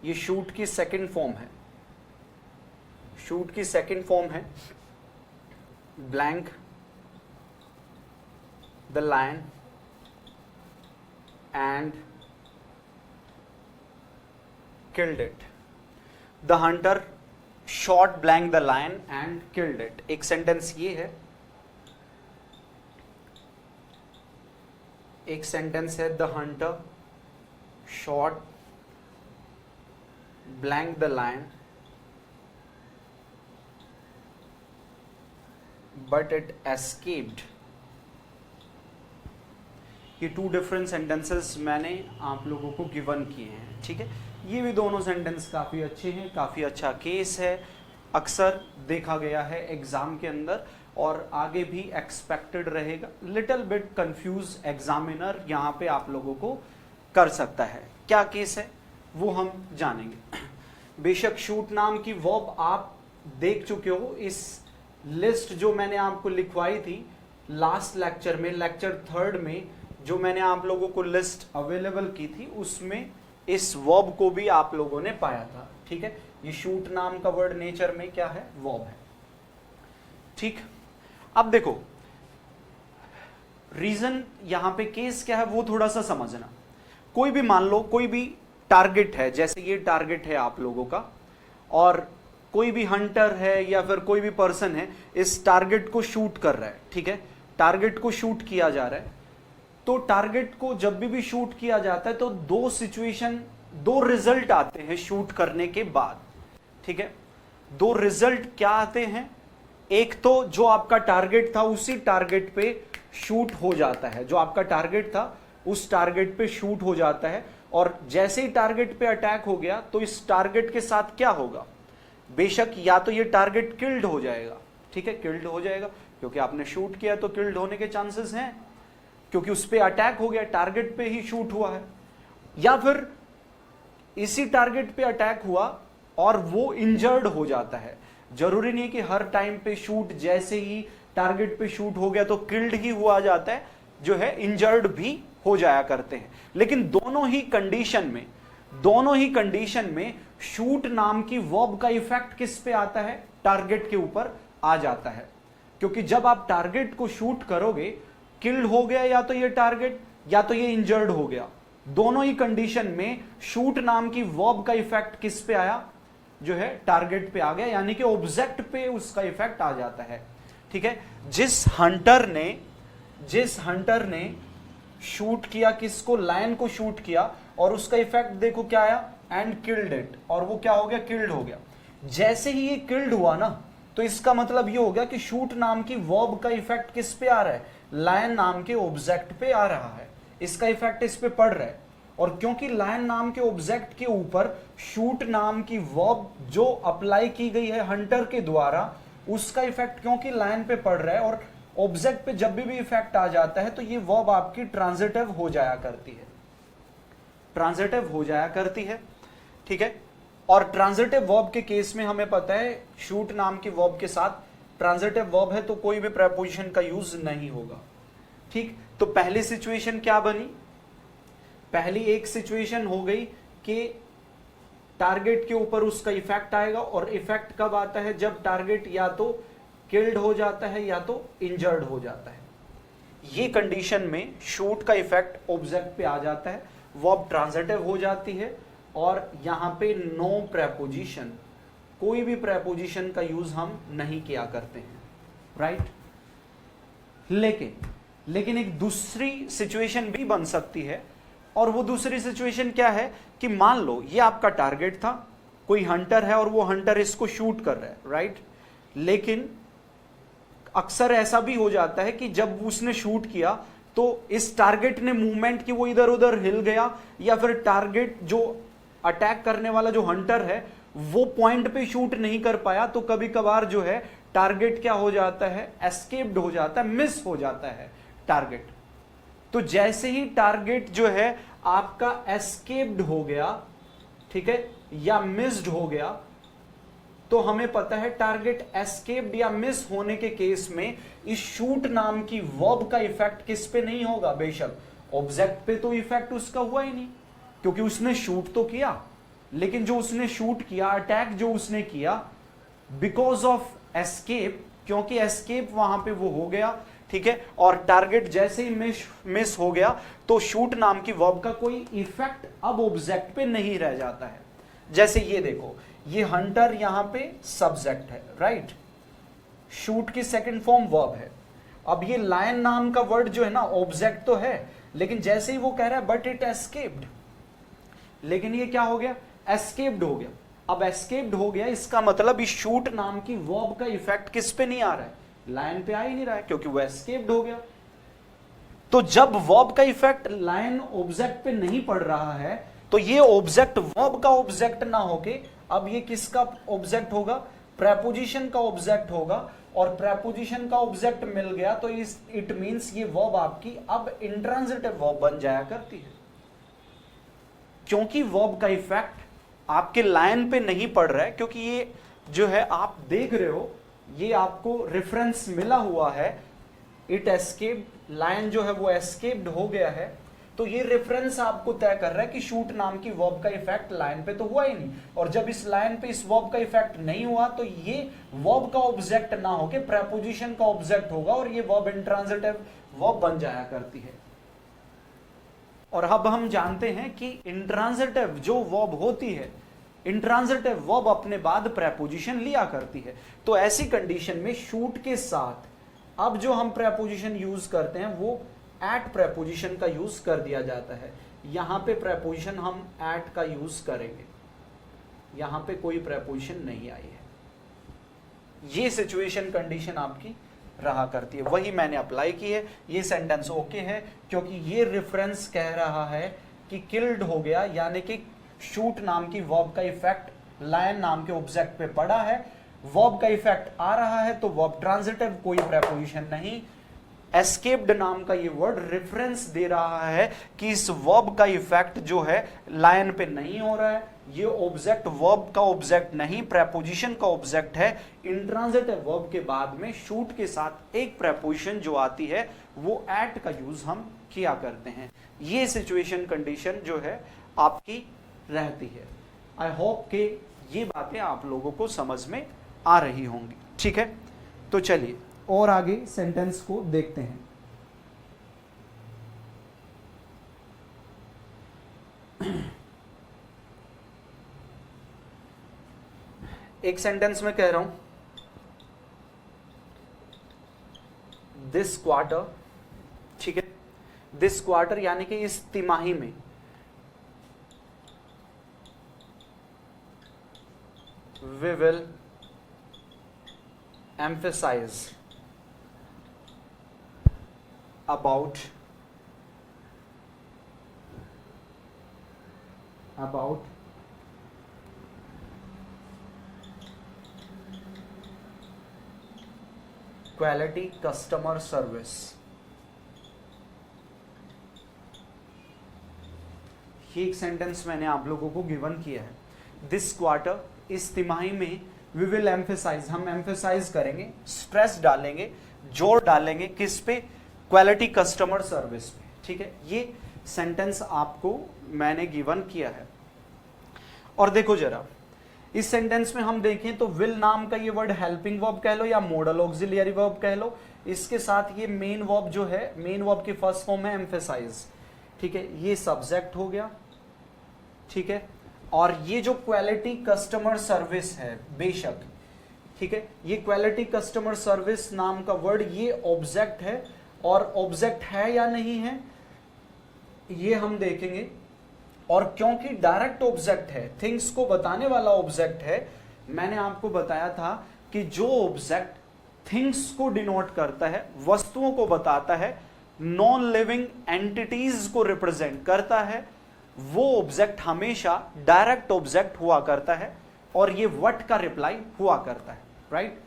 ये शूट की सेकंड फॉर्म है, शूट की सेकंड फॉर्म है blank the lion and killed it. The hunter shot blank the lion and killed it. एक सेंटेंस ये है, एक सेंटेंस है the hunter shot blank the lion but it escaped. ये टू डिफरेंट सेंटेंसेस मैंने आप लोगों को गिवन किए हैं। ठीक है, ये भी दोनों सेंटेंस काफ़ी अच्छे हैं, काफ़ी अच्छा केस है, अक्सर देखा गया है एग्जाम के अंदर और आगे भी एक्सपेक्टेड रहेगा। लिटिल बिट कंफ्यूज एग्जामिनर यहाँ पे आप लोगों को कर सकता है। क्या केस है वो हम जानेंगे। बेशक शूट नाम की वर्ब आप देख चुके हो, इस लिस्ट जो मैंने आपको लिखवाई थी लास्ट लेक्चर में, लेक्चर 3 में जो मैंने आप लोगों को लिस्ट अवेलेबल की थी, उसमें इस वर्ब को भी आप लोगों ने पाया था। ठीक है, ये शूट नाम का वर्ड नेचर में क्या है? वर्ब है। ठीक, अब देखो रीजन यहां पे केस क्या है वो थोड़ा सा समझना। कोई भी मान लो, कोई भी टारगेट है, जैसे ये टारगेट है आप लोगों का, और कोई भी हंटर है या फिर कोई भी पर्सन है इस टारगेट को शूट कर रहा है, ठीक है, टारगेट को शूट किया जा रहा है। तो टारगेट को जब भी शूट किया जाता है तो दो सिचुएशन, दो रिजल्ट आते हैं शूट करने के बाद, ठीक है। दो रिजल्ट क्या आते हैं, एक तो जो आपका टारगेट था उसी टारगेट पे शूट हो जाता है, जो आपका टारगेट था उस टारगेट पे शूट हो जाता है, और जैसे ही टारगेट पे अटैक हो गया तो इस टारगेट के साथ क्या होगा, बेशक या तो ये टारगेट किल्ड हो जाएगा, ठीक है, किल्ड हो जाएगा, क्योंकि आपने शूट किया तो किल्ड होने के चांसेस हैं, क्योंकि उस पे अटैक हो गया, टारगेट पे ही शूट हुआ है, या फिर इसी टारगेट पे अटैक हुआ और वो इंजर्ड हो जाता है। जरूरी नहीं है कि हर टाइम पे शूट जैसे ही टारगेट पे शूट हो गया तो किल्ड ही हुआ जाता है, जो है इंजर्ड भी हो जाया करते हैं। लेकिन दोनों ही कंडीशन में शूट नाम की वर्ब का इफेक्ट किस पे आता है, टारगेट के ऊपर आ जाता है, क्योंकि जब आप टारगेट को शूट करोगे, किल्ड हो गया या तो ये टारगेट या तो ये इंजर्ड हो गया, दोनों ही कंडीशन में शूट नाम की वर्ब का इफेक्ट किस पे आया, जो है टारगेट पे आ गया, यानी कि ऑब्जेक्ट पे उसका इफेक्ट आ जाता है, ठीक है। जिस हंटर ने शूट किया किसको, लायन को शूट किया, और उसका इफेक्ट देखो क्या आया, एंड किल्ड इट, और वो क्या हो गया, किल्ड हो गया। जैसे ही ये किल्ड हुआ ना, तो इसका मतलब ये हो गया कि शूट नाम की वर्ब का इफेक्ट किस पे आ रहा है, लायन नाम के ऑब्जेक्ट पे आ रहा है, इसका इफेक्ट इस पे पड़ रहा है। और क्योंकि लायन नाम के ऑब्जेक्ट के ऊपर शूट नाम की वर्ब जो अप्लाई की गई है हंटर के द्वारा, उसका इफेक्ट क्योंकि लायन पे पड़ रहा है, और ऑब्जेक्ट पे जब भी इफेक्ट आ जाता है तो ये वर्ब आपकी ट्रांजिटिव हो जाया करती है, ठीक है। और ट्रांजिटिव वर्ब के केस में हमें पता है शूट नाम की वर्ब के साथ ट्रांजिटिव वर्ब है तो कोई भी प्रेपोजिशन का यूज नहीं होगा, ठीक। तो पहली सिचुएशन क्या बनी, पहली एक सिचुएशन हो गई कि टारगेट के ऊपर उसका इफेक्ट आएगा, और इफेक्ट कब आता है, जब टारगेट या तो किल्ड हो जाता है या तो इंजर्ड हो जाता है। ये कंडीशन में शूट का इफेक्ट ऑब्जेक्ट पे आ जाता है, वर्ब ट्रांजिटिव हो जाती है, और यहां पे नो प्रेपोजिशन, कोई भी प्रेपोजिशन का यूज हम नहीं किया करते हैं, राइट। लेकिन एक दूसरी सिचुएशन भी बन सकती है, और वो दूसरी सिचुएशन क्या है कि मान लो ये आपका टारगेट था, कोई हंटर है और वो हंटर इसको शूट कर रहा है, राइट। लेकिन अक्सर ऐसा भी हो जाता है कि जब उसने शूट किया तो इस टारगेट ने मूवमेंट की, वो इधर उधर हिल गया, या फिर टारगेट जो अटैक करने वाला जो हंटर है वो पॉइंट पे शूट नहीं कर पाया, तो कभी कभार जो है टारगेट क्या हो जाता है, एस्केप्ड हो जाता है, मिस हो जाता है टारगेट। तो जैसे ही टारगेट जो है आपका एस्केप्ड हो गया, ठीक है, या मिस्ड हो गया, तो हमें पता है टारगेट एस्केप्ड या मिस होने के केस में इस शूट नाम की वर्ब का इफेक्ट किस पे नहीं होगा, बेशक ऑब्जेक्ट पे तो इफेक्ट उसका हुआ ही नहीं, क्योंकि उसने शूट तो किया, लेकिन जो उसने शूट किया, अटैक जो उसने किया, बिकॉज ऑफ एस्केप, क्योंकि एस्केप वहां पे वो हो गया, ठीक है, और टारगेट जैसे ही मिस हो गया तो शूट नाम की वर्ब का कोई इफेक्ट अब ऑब्जेक्ट पे नहीं रह जाता है। जैसे ये देखो, ये हंटर यहां पे सब्जेक्ट है, राइट, शूट की सेकंड फॉर्म वर्ब है। अब ये लायन नाम का वर्ड जो है ना, ऑब्जेक्ट तो है, लेकिन जैसे ही वो कह रहा है बट इट एस्केप्ड, लेकिन ये क्या हो गया, एस्केप्ड हो गया। अब एस्केप्ड हो गया, इसका मतलब इस शूट नाम की वर्ब का इफेक्ट किस पे नहीं आ रहा है, लायन पे आ ही नहीं रहा है, क्योंकि वो एस्केप्ड हो गया। तो जब वर्ब का इफेक्ट लायन ऑब्जेक्ट पे नहीं पड़ रहा है, तो ये ऑब्जेक्ट वर्ब का ऑब्जेक्ट ना होके अब ये किसका ऑब्जेक्ट होगा, प्रेपोजिशन का ऑब्जेक्ट होगा, और प्रेपोजिशन का ऑब्जेक्ट मिल गया तो इट मींस ये वर्ब आपकी अब इंट्रांजिटिव वर्ब बन जाया करती है, क्योंकि वर्ब का इफेक्ट आपके लायन पे नहीं पड़ रहा है। क्योंकि ये जो है आप देख रहे हो, ये आपको रेफरेंस मिला हुआ है, इट एस्केप्ड, लायन जो है वो एस्केप्ड हो गया है, तो ये रेफरेंस आपको तय कर रहा है कि शूट नाम की वर्ब का इफेक्ट लायन पे तो हुआ ही नहीं, और जब इस लायन पे इस वर्ब का इफेक्ट नहीं हुआ तो ये वर्ब का ऑब्जेक्ट ना होके प्रेपोजिशन का ऑब्जेक्ट होगा, और ये वर्ब इंट्रांजिटिव वर्ब बन जाया करती है। और अब हम जानते हैं कि इंट्रांजिटिव जो वर्ब होती है, इंट्रांजिटिव वर्ब अपने बाद प्रेपोजिशन लिया करती है। तो ऐसी कंडीशन में शूट के साथ अब जो हम प्रेपोजिशन यूज करते हैं वो एट प्रेपोजिशन का यूज कर दिया जाता है। यहां पे प्रेपोजिशन हम एट का यूज करेंगे, यहां पे कोई प्रेपोजिशन नहीं आई है। ये सिचुएशन कंडीशन आपकी रहा करती है, वही मैंने अप्लाई की है। ये सेंटेंस ओके है क्योंकि ये रेफरेंस कह रहा है कि किल्ड हो गया, यानी कि शूट नाम की वर्ब का इफेक्ट लायन नाम के ऑब्जेक्ट पे पड़ा है, वर्ब का इफेक्ट आ रहा है, तो वर्ब ट्रांजिटिव, कोई प्रेपोजिशन नहीं। एस्केप्ड नाम का ये वर्ड रेफरेंस दे रहा है कि इस वर्ब का इफेक्ट जो है लायन पे नहीं हो रहा है, ये ऑब्जेक्ट वर्ब का ऑब्जेक्ट नहीं, प्रेपोजिशन का ऑब्जेक्ट है। इंट्रांजिटिव वर्ब के बाद में शूट के साथ एक प्रेपोजिशन जो आती है वो एट का यूज हम किया करते हैं। ये सिचुएशन कंडीशन जो है आपकी रहती है। आई होप कि ये बातें आप लोगों को समझ में आ रही होंगी, ठीक है। तो चलिए और आगे सेंटेंस को देखते हैं। एक सेंटेंस में कह रहा हूं दिस क्वार्टर, ठीक है, दिस क्वार्टर यानी कि इस तिमाही में we will emphasize about quality customer service। ये एक सेंटेंस मैंने आप लोगों को गिवन किया है। दिस क्वार्टर, इस तिमाही में, वी विल एम्फेसाइज, हम एम्फेसाइज करेंगे, स्ट्रेस डालेंगे, जोर डालेंगे किस पे? क्वालिटी कस्टमर सर्विस पे, ठीक है। ये सेंटेंस आपको मैंने गिवन किया है। और देखो जरा इस सेंटेंस में हम देखें तो विल नाम का ये वर्ड हेल्पिंग वर्ब कह लो या मॉडल ऑक्सिलियरी वर्ब कह लो, इसके साथ ये मेन वर्ब जो है, मेन वर्ब की फर्स्ट फॉर्म है एम्फेसाइज, ठीक है, ये सब्जेक्ट हो गया, ठीक है। और ये जो क्वालिटी कस्टमर सर्विस है, बेशक, ठीक है, ये क्वालिटी कस्टमर सर्विस नाम का वर्ड ये ऑब्जेक्ट है, और ऑब्जेक्ट है या नहीं है ये हम देखेंगे। और क्योंकि डायरेक्ट ऑब्जेक्ट है, थिंग्स को बताने वाला ऑब्जेक्ट है, मैंने आपको बताया था कि जो ऑब्जेक्ट थिंग्स को डिनोट करता है, वस्तुओं को बताता है, नॉन लिविंग एंटिटीज को रिप्रेजेंट करता है, वो ऑब्जेक्ट हमेशा डायरेक्ट ऑब्जेक्ट हुआ करता है और ये व्हाट का रिप्लाई हुआ करता है, राइट।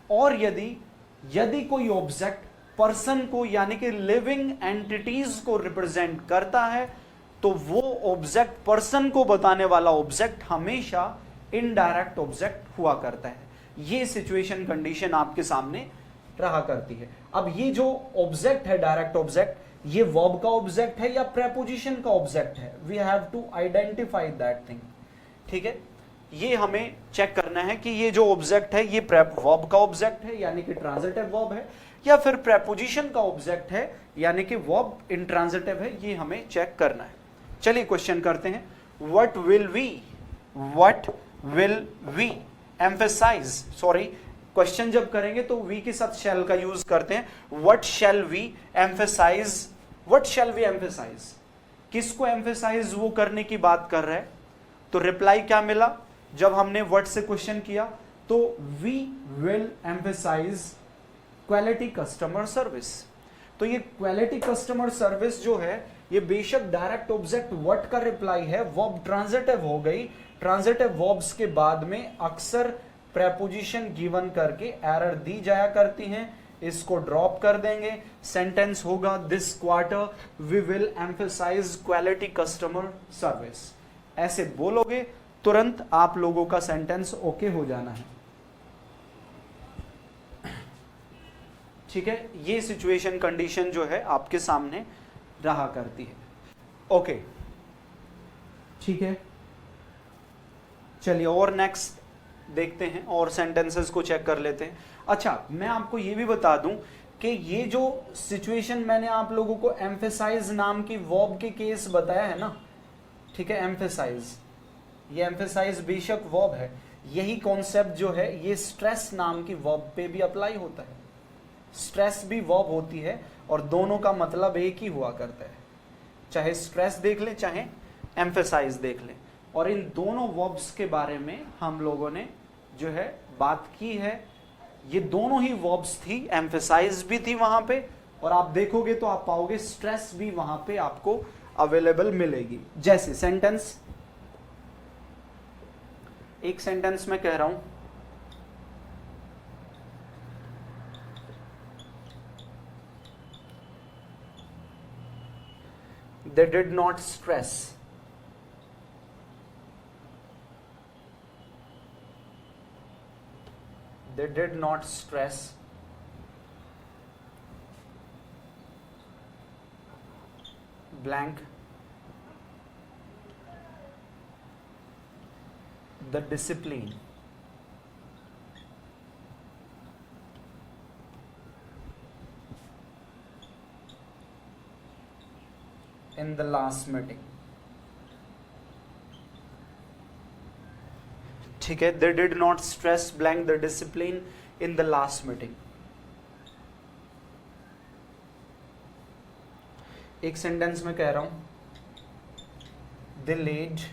और यदि कोई ऑब्जेक्ट पर्सन को यानी कि लिविंग एंटिटीज को रिप्रेजेंट करता है तो वो ऑब्जेक्ट पर्सन को बताने वाला ऑब्जेक्ट हमेशा इनडायरेक्ट ऑब्जेक्ट हुआ करता है। ये सिचुएशन कंडीशन आपके सामने रहा करती है। अब ये जो ऑब्जेक्ट है डायरेक्ट ऑब्जेक्ट, ये वर्ब का ऑब्जेक्ट है या प्रेपोजिशन का ऑब्जेक्ट है, we have to identify that thing, ठीक है। ये हमें चेक करना है कि ये जो ऑब्जेक्ट है ये वर्ब का ऑब्जेक्ट है यानी कि ट्रांजिटिव वर्ब है, या फिर प्रेपोजिशन का ऑब्जेक्ट है यानी कि वर्ब इंट्रांजिटिव है, ये हमें चेक करना है। चलिए क्वेश्चन करते हैं। What will we emphasise, sorry, question जब करेंगे तो वी के साथ शैल का यूज करते हैं। What shall we emphasise, what shall we emphasise, किसको एम्फेसाइज वो करने की बात कर रहा है। तो रिप्लाई क्या मिला जब हमने व्हाट से क्वेश्चन किया, तो we will emphasise quality customer service. तो ये क्वालिटी कस्टमर सर्विस जो है ये बेशक डायरेक्ट ऑब्जेक्ट व्हाट का रिप्लाई है, वर्ब ट्रांजिटिव हो गई। ट्रांजिटिव वर्ब्स के बाद में अक्सर प्रेपोजिशन गिवन करके एरर दी जाया करती हैं, इसको ड्रॉप कर देंगे। सेंटेंस होगा this quarter we will emphasise quality customer service. ऐसे बोलोगे तुरंत आप लोगों का सेंटेंस ओके हो जाना है, ठीक है। ये सिचुएशन कंडीशन जो है आपके सामने रहा करती है, ओके, ठीक है। चलिए और नेक्स्ट देखते हैं और सेंटेंसेस को चेक कर लेते हैं। अच्छा, मैं आपको ये भी बता दूं कि ये जो सिचुएशन मैंने आप लोगों को एम्फेसाइज नाम की वर्ब के केस बताया है ना, ठीक है, एम्फेसाइज, ये एम्फेसाइज बेशक वर्ब है, यही कॉन्सेप्ट जो है ये स्ट्रेस नाम की वर्ब पे भी अप्लाई होता है। स्ट्रेस भी वर्ब होती है और दोनों का मतलब एक ही हुआ करता है, चाहे स्ट्रेस देख ले चाहे एम्फेसाइज देख ले। और इन दोनों वर्ब्स के बारे में हम लोगों ने जो है बात की है। ये दोनों ही वर्ब्स थी, एम्फेसाइज भी थी वहां पे, और आप देखोगे तो आप पाओगे स्ट्रेस भी वहां पे आपको अवेलेबल मिलेगी। जैसे सेंटेंस, एक सेंटेंस में कह रहा हूं, they did not stress, they did not stress blank the discipline in the last meeting। ठीक है, they did not stress blank the discipline in the last meeting। एक सेंटेंस में कह रहा हूं, they laid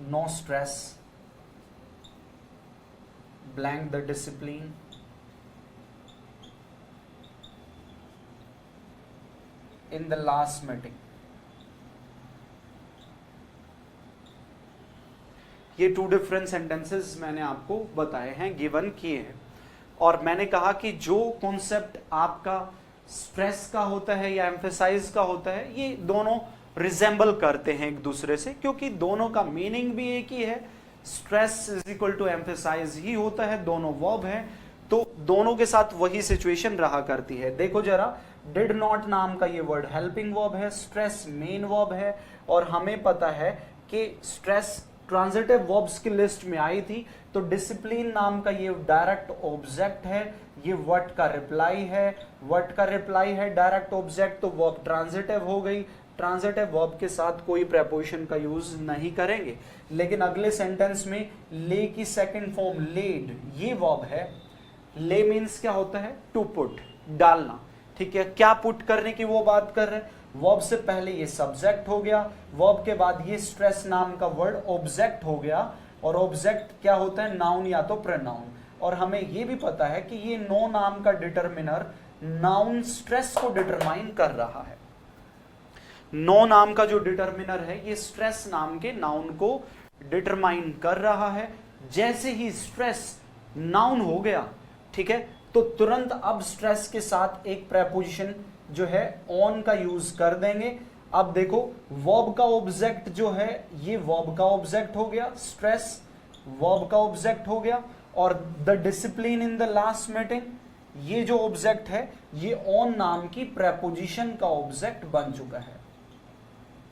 no stress blank the discipline in the last meeting। ये टू डिफरेंट सेंटेंसेस मैंने आपको बताए हैं, गिवन किए हैं, और मैंने कहा कि जो कॉन्सेप्ट आपका स्ट्रेस का होता है या एम्फेसाइज का होता है, ये दोनों रिजेंबल करते हैं एक दूसरे से, क्योंकि दोनों का मीनिंग भी एक ही है। Stress is equal to emphasize ही होता है, दोनों वर्ब है, तो दोनों के साथ वही सिचुएशन रहा करती है। देखो जरा, डिड नॉट नाम का ये वर्ड हेल्पिंग वर्ब है, स्ट्रेस मेन वर्ब है, और हमें पता है कि स्ट्रेस ट्रांजिटिव वर्ब्स की लिस्ट में आई थी, तो डिसिप्लिन नाम का ये डायरेक्ट ऑब्जेक्ट है, ये व्हाट का रिप्लाई है, व्हाट का रिप्लाई है डायरेक्ट ऑब्जेक्ट, तो वर्ब ट्रांजिटिव हो गई। ट्रांजिटिव वर्ब के साथ कोई प्रेपोजिशन का यूज नहीं करेंगे। लेकिन अगले सेंटेंस में ले की सेकंड फॉर्म लेड, ये वर्ब है। ले मीन्स क्या होता है? टू पुट, डालना, ठीक है। क्या पुट करने की वो बात कर रहे हैं? वर्ब से पहले ये सब्जेक्ट हो गया, वर्ब के बाद ये स्ट्रेस नाम का वर्ड ऑब्जेक्ट हो गया, और ऑब्जेक्ट क्या होता है? नाउन या तो प्रोनाउन। और हमें ये भी पता है कि ये नो नाम का डिटरमिनर नाउन स्ट्रेस को डिटरमाइन कर रहा है। नो नाम का जो डिटरमिनर है ये स्ट्रेस नाम के नाउन को डिटरमाइन कर रहा है। जैसे ही स्ट्रेस नाउन हो गया, ठीक है, तो तुरंत अब स्ट्रेस के साथ एक प्रेपोजिशन जो है ऑन का यूज कर देंगे। अब देखो, वर्ब का ऑब्जेक्ट जो है ये वर्ब का ऑब्जेक्ट हो गया, स्ट्रेस वर्ब का ऑब्जेक्ट हो गया, और the discipline in the last meeting, ये जो ऑब्जेक्ट है ये ऑन नाम की प्रेपोजिशन का ऑब्जेक्ट बन चुका है,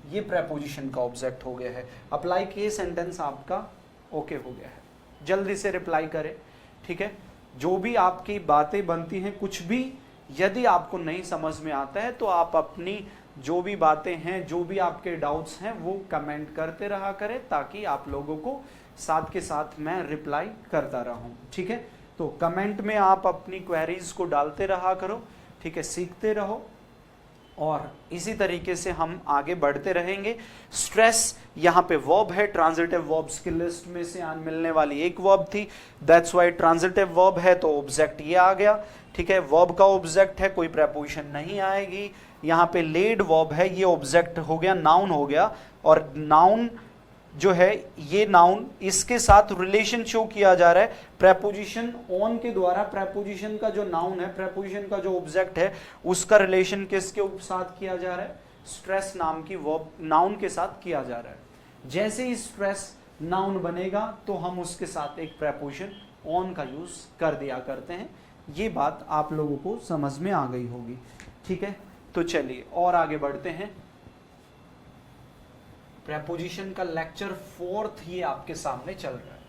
ये प्रेपोजिशन का ऑब्जेक्ट हो गया है। अप्लाई किए, सेंटेंस आपका ओके हो गया है। जल्दी से रिप्लाई करें, ठीक है। जो भी आपकी बातें बनती हैं, कुछ भी यदि आपको नहीं समझ में आता है तो आप अपनी जो भी बातें हैं, जो भी आपके डाउट्स हैं, वो कमेंट करते रहा करें, ताकि आप लोगों को साथ के साथ मैं रिप्लाई करता रहूं, ठीक है। तो कमेंट में आप अपनी क्वेरीज को डालते रहा करो, ठीक है, सीखते रहो, और इसी तरीके से हम आगे बढ़ते रहेंगे। स्ट्रेस यहाँ पे वर्ब है, ट्रांजिटिव वर्ब्स की लिस्ट में से मिलने वाली एक वर्ब थी, दैट्स वाई ट्रांजिटिव वर्ब है तो ऑब्जेक्ट ये आ गया, ठीक है। वर्ब का ऑब्जेक्ट है, कोई प्रेपोजिशन नहीं आएगी। यहाँ पे लेड वर्ब है, ये ऑब्जेक्ट हो गया, नाउन हो गया, और नाउन जो है ये नाउन, इसके साथ रिलेशन शो किया जा रहा है प्रेपोजिशन ऑन के द्वारा। प्रेपोजिशन का जो नाउन है, प्रेपोजिशन का जो ऑब्जेक्ट है, उसका रिलेशन किसके साथ किया जा रहा है? स्ट्रेस नाम की वर्ब नाउन के साथ किया जा रहा है। जैसे ही स्ट्रेस नाउन बनेगा तो हम उसके साथ एक प्रेपोजिशन ऑन का यूज कर दिया करते हैं। ये बात आप लोगों को समझ में आ गई होगी, ठीक है। तो चलिए और आगे बढ़ते हैं। प्रेपोजिशन का लेक्चर 4th ये आपके सामने चल रहा है।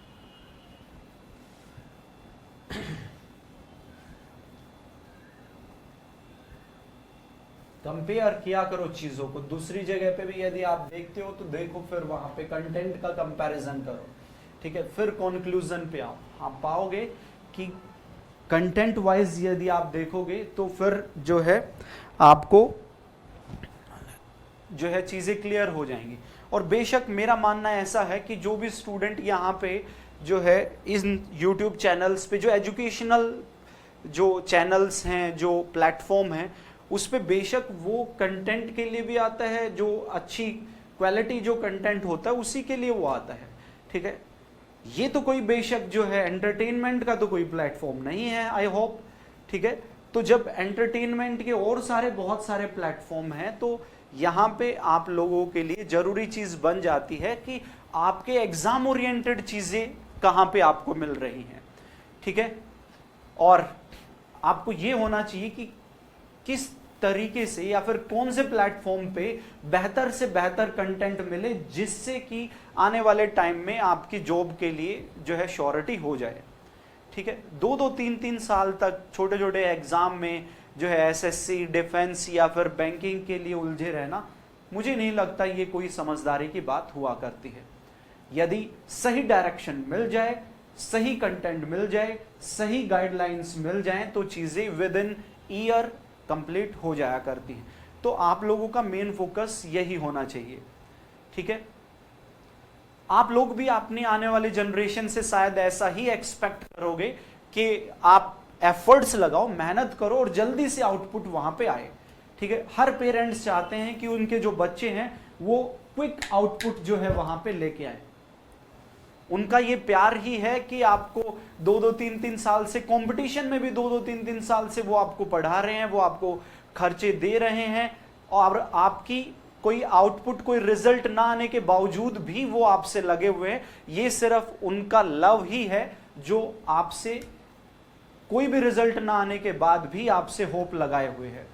कंपेयर किया करो चीजों को। दूसरी जगह पे भी यदि आप देखते हो तो देखो, फिर वहां पे कंटेंट का कंपैरिजन करो, ठीक है, फिर कंक्लूजन पे आओ। आप पाओगे कि कंटेंट वाइज यदि आप देखोगे तो फिर जो है आपको जो है चीजें क्लियर हो जाएंगी। और बेशक मेरा मानना ऐसा है कि जो भी स्टूडेंट यहाँ पे जो है इन YouTube चैनल्स पे, जो एजुकेशनल जो चैनल्स हैं, जो प्लेटफॉर्म हैं, उस पे बेशक वो कंटेंट के लिए भी आता है, जो अच्छी क्वालिटी जो कंटेंट होता है उसी के लिए वो आता है, ठीक है। ये तो कोई बेशक जो है एंटरटेनमेंट का तो कोई प्लेटफॉर्म नहीं है, आई होप, ठीक है। तो जब एंटरटेनमेंट के और सारे बहुत सारे प्लेटफॉर्म हैं, तो यहाँ पे आप लोगों के लिए जरूरी चीज बन जाती है कि आपके एग्जाम ओरिएंटेड चीजें कहाँ पे आपको मिल रही हैं, ठीक है। और आपको ये होना चाहिए कि किस तरीके से या फिर कौन से प्लेटफॉर्म पे बेहतर से बेहतर कंटेंट मिले, जिससे कि आने वाले टाइम में आपकी जॉब के लिए जो है श्योरिटी हो जाए, ठीक है। 2-2 3-3 साल तक छोटे छोटे एग्जाम में जो है एसएससी, डिफेंस या फिर बैंकिंग के लिए उलझे रहना, मुझे नहीं लगता ये कोई समझदारी की बात हुआ करती है। यदि सही डायरेक्शन मिल जाए, सही कंटेंट मिल जाए, सही गाइडलाइंस मिल जाए, तो चीजें विद इन ईयर कंप्लीट हो जाया करती हैं। तो आप लोगों का मेन फोकस यही होना चाहिए, ठीक है। आप लोग भी अपनी आने वाली जनरेशन से शायद ऐसा ही एक्सपेक्ट करोगे कि आप एफर्ट्स लगाओ, मेहनत करो और जल्दी से आउटपुट वहां पे आए, ठीक है। हर पेरेंट्स चाहते हैं कि उनके जो बच्चे हैं वो क्विक आउटपुट जो है वहां पे लेके आए। उनका ये प्यार ही है कि आपको 2-2 3-3 साल से कंपटीशन में भी 2-2 3-3 साल से वो आपको पढ़ा रहे हैं, वो आपको खर्चे दे रहे हैं, और आपकी कोई आउटपुट, कोई रिजल्ट ना आने के बावजूद भी वो आपसे लगे हुए हैं। ये सिर्फ उनका लव ही है जो आपसे कोई भी रिजल्ट ना आने के बाद भी आपसे होप लगाए हुए है।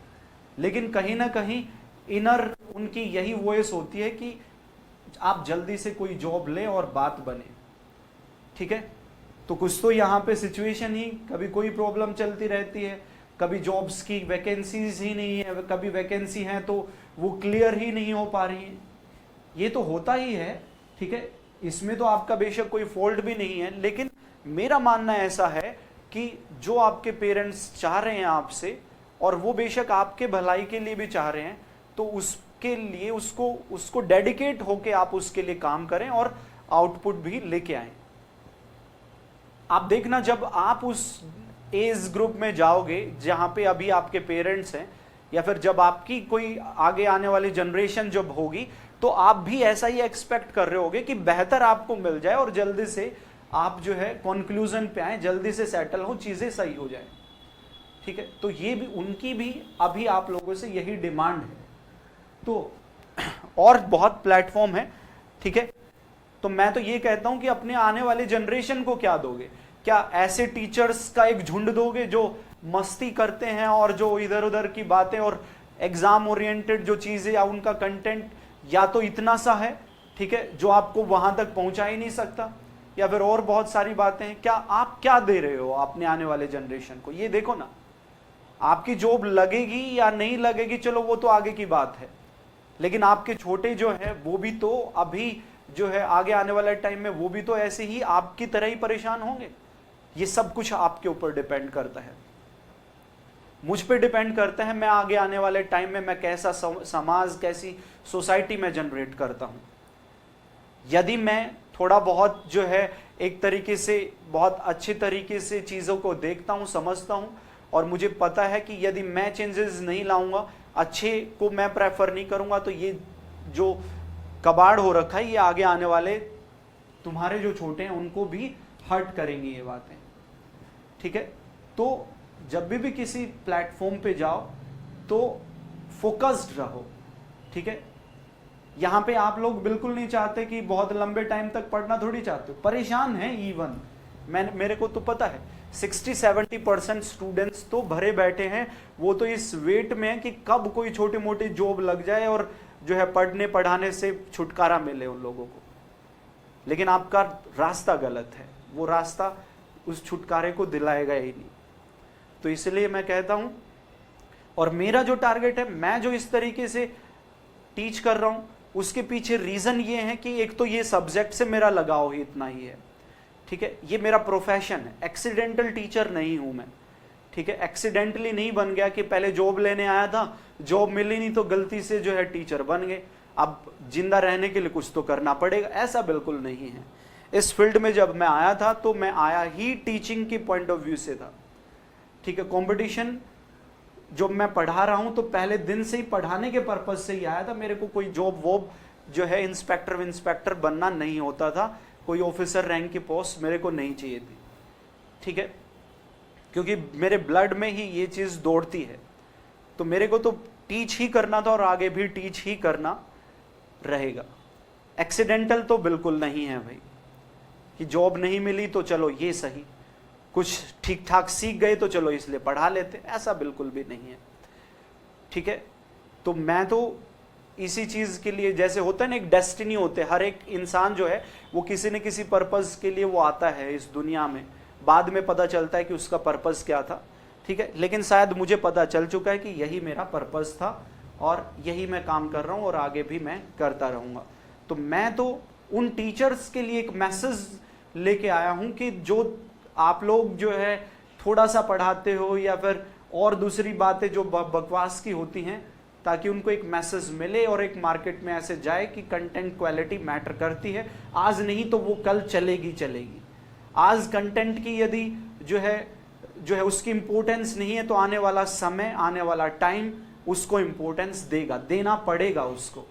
लेकिन कहीं ना कहीं इनर उनकी यही वॉइस होती है कि आप जल्दी से कोई जॉब ले और बात बने, ठीक है। तो कुछ तो यहाँ पे सिचुएशन ही, कभी कोई प्रॉब्लम चलती रहती है, कभी जॉब्स की वैकेंसीज ही नहीं है, कभी वैकेंसी है तो वो क्लियर ही नहीं हो पा रही है। ये तो होता ही है, ठीक है। इसमें तो आपका बेशक कोई फॉल्ट भी नहीं है, लेकिन मेरा मानना ऐसा है कि जो आपके पेरेंट्स चाह रहे हैं आपसे, और वो बेशक आपके भलाई के लिए भी चाह रहे हैं, तो उसके लिए उसको डेडिकेट होके आप उसके लिए काम करें और आउटपुट भी लेके आए। आप देखना, जब आप उस एज ग्रुप में जाओगे जहां पे अभी आपके पेरेंट्स हैं, या फिर जब आपकी कोई आगे आने वाली जनरेशन जब होगी, तो आप भी ऐसा ही एक्सपेक्ट कर रहे होगे कि बेहतर आपको मिल जाए और जल्दी से आप जो है कंक्लूजन पे आए, जल्दी से सेटल हो, चीजें सही हो जाए, ठीक है। तो ये भी उनकी भी अभी आप लोगों से यही डिमांड है। तो और बहुत प्लेटफॉर्म है, ठीक है। तो मैं तो ये कहता हूं कि अपने आने वाले जनरेशन को क्या दोगे? क्या ऐसे टीचर्स का एक झुंड दोगे जो मस्ती करते हैं और जो इधर उधर की बातें और एग्जाम ओरिएंटेड जो चीजें या उनका कंटेंट या तो इतना सा है, ठीक है, जो आपको वहां तक पहुंचा ही नहीं सकता, या फिर और बहुत सारी बातें हैं। क्या आप क्या दे रहे हो अपने आने वाले जनरेशन को? ये देखो ना, आपकी जॉब लगेगी या नहीं लगेगी, चलो वो तो आगे की बात है, लेकिन आपके छोटे जो है वो भी तो अभी जो है आगे आने वाले टाइम में वो भी तो ऐसे ही आपकी तरह ही परेशान होंगे। ये सब कुछ आपके ऊपर डिपेंड करता है, मुझ पे डिपेंड करता है मैं आगे आने वाले टाइम में मैं कैसा समाज, कैसी सोसाइटी में जनरेट करता हूं। यदि मैं थोड़ा बहुत जो है एक तरीके से बहुत अच्छे तरीके से चीजों को देखता हूं, समझता हूं, और मुझे पता है कि यदि मैं चेंजेस नहीं लाऊंगा, अच्छे को मैं प्रेफर नहीं करूंगा, तो ये जो कबाड़ हो रखा है ये आगे आने वाले तुम्हारे जो छोटे हैं उनको भी हर्ट करेंगी ये बातें, ठीक है। तो जब भी किसी प्लेटफॉर्म पे जाओ तो फोकस्ड रहो, ठीक है। यहां पे आप लोग बिल्कुल नहीं चाहते कि बहुत लंबे टाइम तक पढ़ना, थोड़ी चाहते हो, परेशान है। इवन मेरे को तो पता है 60-70% स्टूडेंट्स तो भरे बैठे हैं, वो तो इस वेट में है कि कब कोई छोटी मोटी जॉब लग जाए और जो है पढ़ने पढ़ाने से छुटकारा मिले उन लोगों को। लेकिन आपका रास्ता गलत है, वो रास्ता उस छुटकारे को दिलाएगा ही नहीं। तो इसलिए मैं कहता हूं और मेरा जो टारगेट है, मैं जो इस तरीके से टीच कर रहा हूं, उसके पीछे रीजन ये है कि एक तो ये सब्जेक्ट से मेरा लगाव ही इतना ही है, ठीक है, ये मेरा प्रोफेशन है, एक्सीडेंटल टीचर नहीं हूं मैं, ठीक है, एक्सीडेंटली नहीं बन गया कि पहले जॉब लेने आया था, जॉब मिली नहीं तो गलती से जो है टीचर बन गए, अब जिंदा रहने के लिए कुछ तो करना पड़ेगा, ऐसा बिल्कुल नहीं है। इस फील्ड में जब मैं आया था तो मैं आया ही टीचिंग की पॉइंट ऑफ व्यू से था, ठीक है। कंपटीशन जो मैं पढ़ा रहा हूं तो पहले दिन से ही पढ़ाने के पर्पज से ही आया था, मेरे को कोई जॉब वॉब जो है इंस्पेक्टर बनना नहीं होता था, कोई ऑफिसर रैंक की पोस्ट मेरे को नहीं चाहिए थी, ठीक है, क्योंकि मेरे ब्लड में ही ये चीज दौड़ती है, तो मेरे को तो टीच ही करना था और आगे भी टीच ही करना रहेगा। एक्सीडेंटल तो बिल्कुल नहीं है भाई कि जॉब नहीं मिली तो चलो ये सही, कुछ ठीक ठाक सीख गए तो चलो इसलिए पढ़ा लेते, ऐसा बिल्कुल भी नहीं है, ठीक है। तो मैं तो इसी चीज के लिए, जैसे होता है ना एक डेस्टिनी होते है, हर एक इंसान जो है वो किसी न किसी पर्पज के लिए वो आता है इस दुनिया में, बाद में पता चलता है कि उसका पर्पज क्या था, ठीक है, लेकिन शायद मुझे पता चल चुका है कि यही मेरा पर्पज था और यही मैं काम कर रहा हूं और आगे भी मैं करता रहूंगा। तो मैं तो उन टीचर्स के लिए एक मैसेज लेके आया हूं कि जो आप लोग जो है थोड़ा सा पढ़ाते हो या फिर और दूसरी बातें जो बकवास की होती हैं, ताकि उनको एक मैसेज मिले और एक मार्केट में ऐसे जाए कि कंटेंट क्वालिटी मैटर करती है, आज नहीं तो वो कल चलेगी। आज कंटेंट की यदि जो है उसकी इंपॉर्टेंस नहीं है तो आने वाला समय, आने वाला टाइम उसको इंपॉर्टेंस देगा, देना पड़ेगा उसको,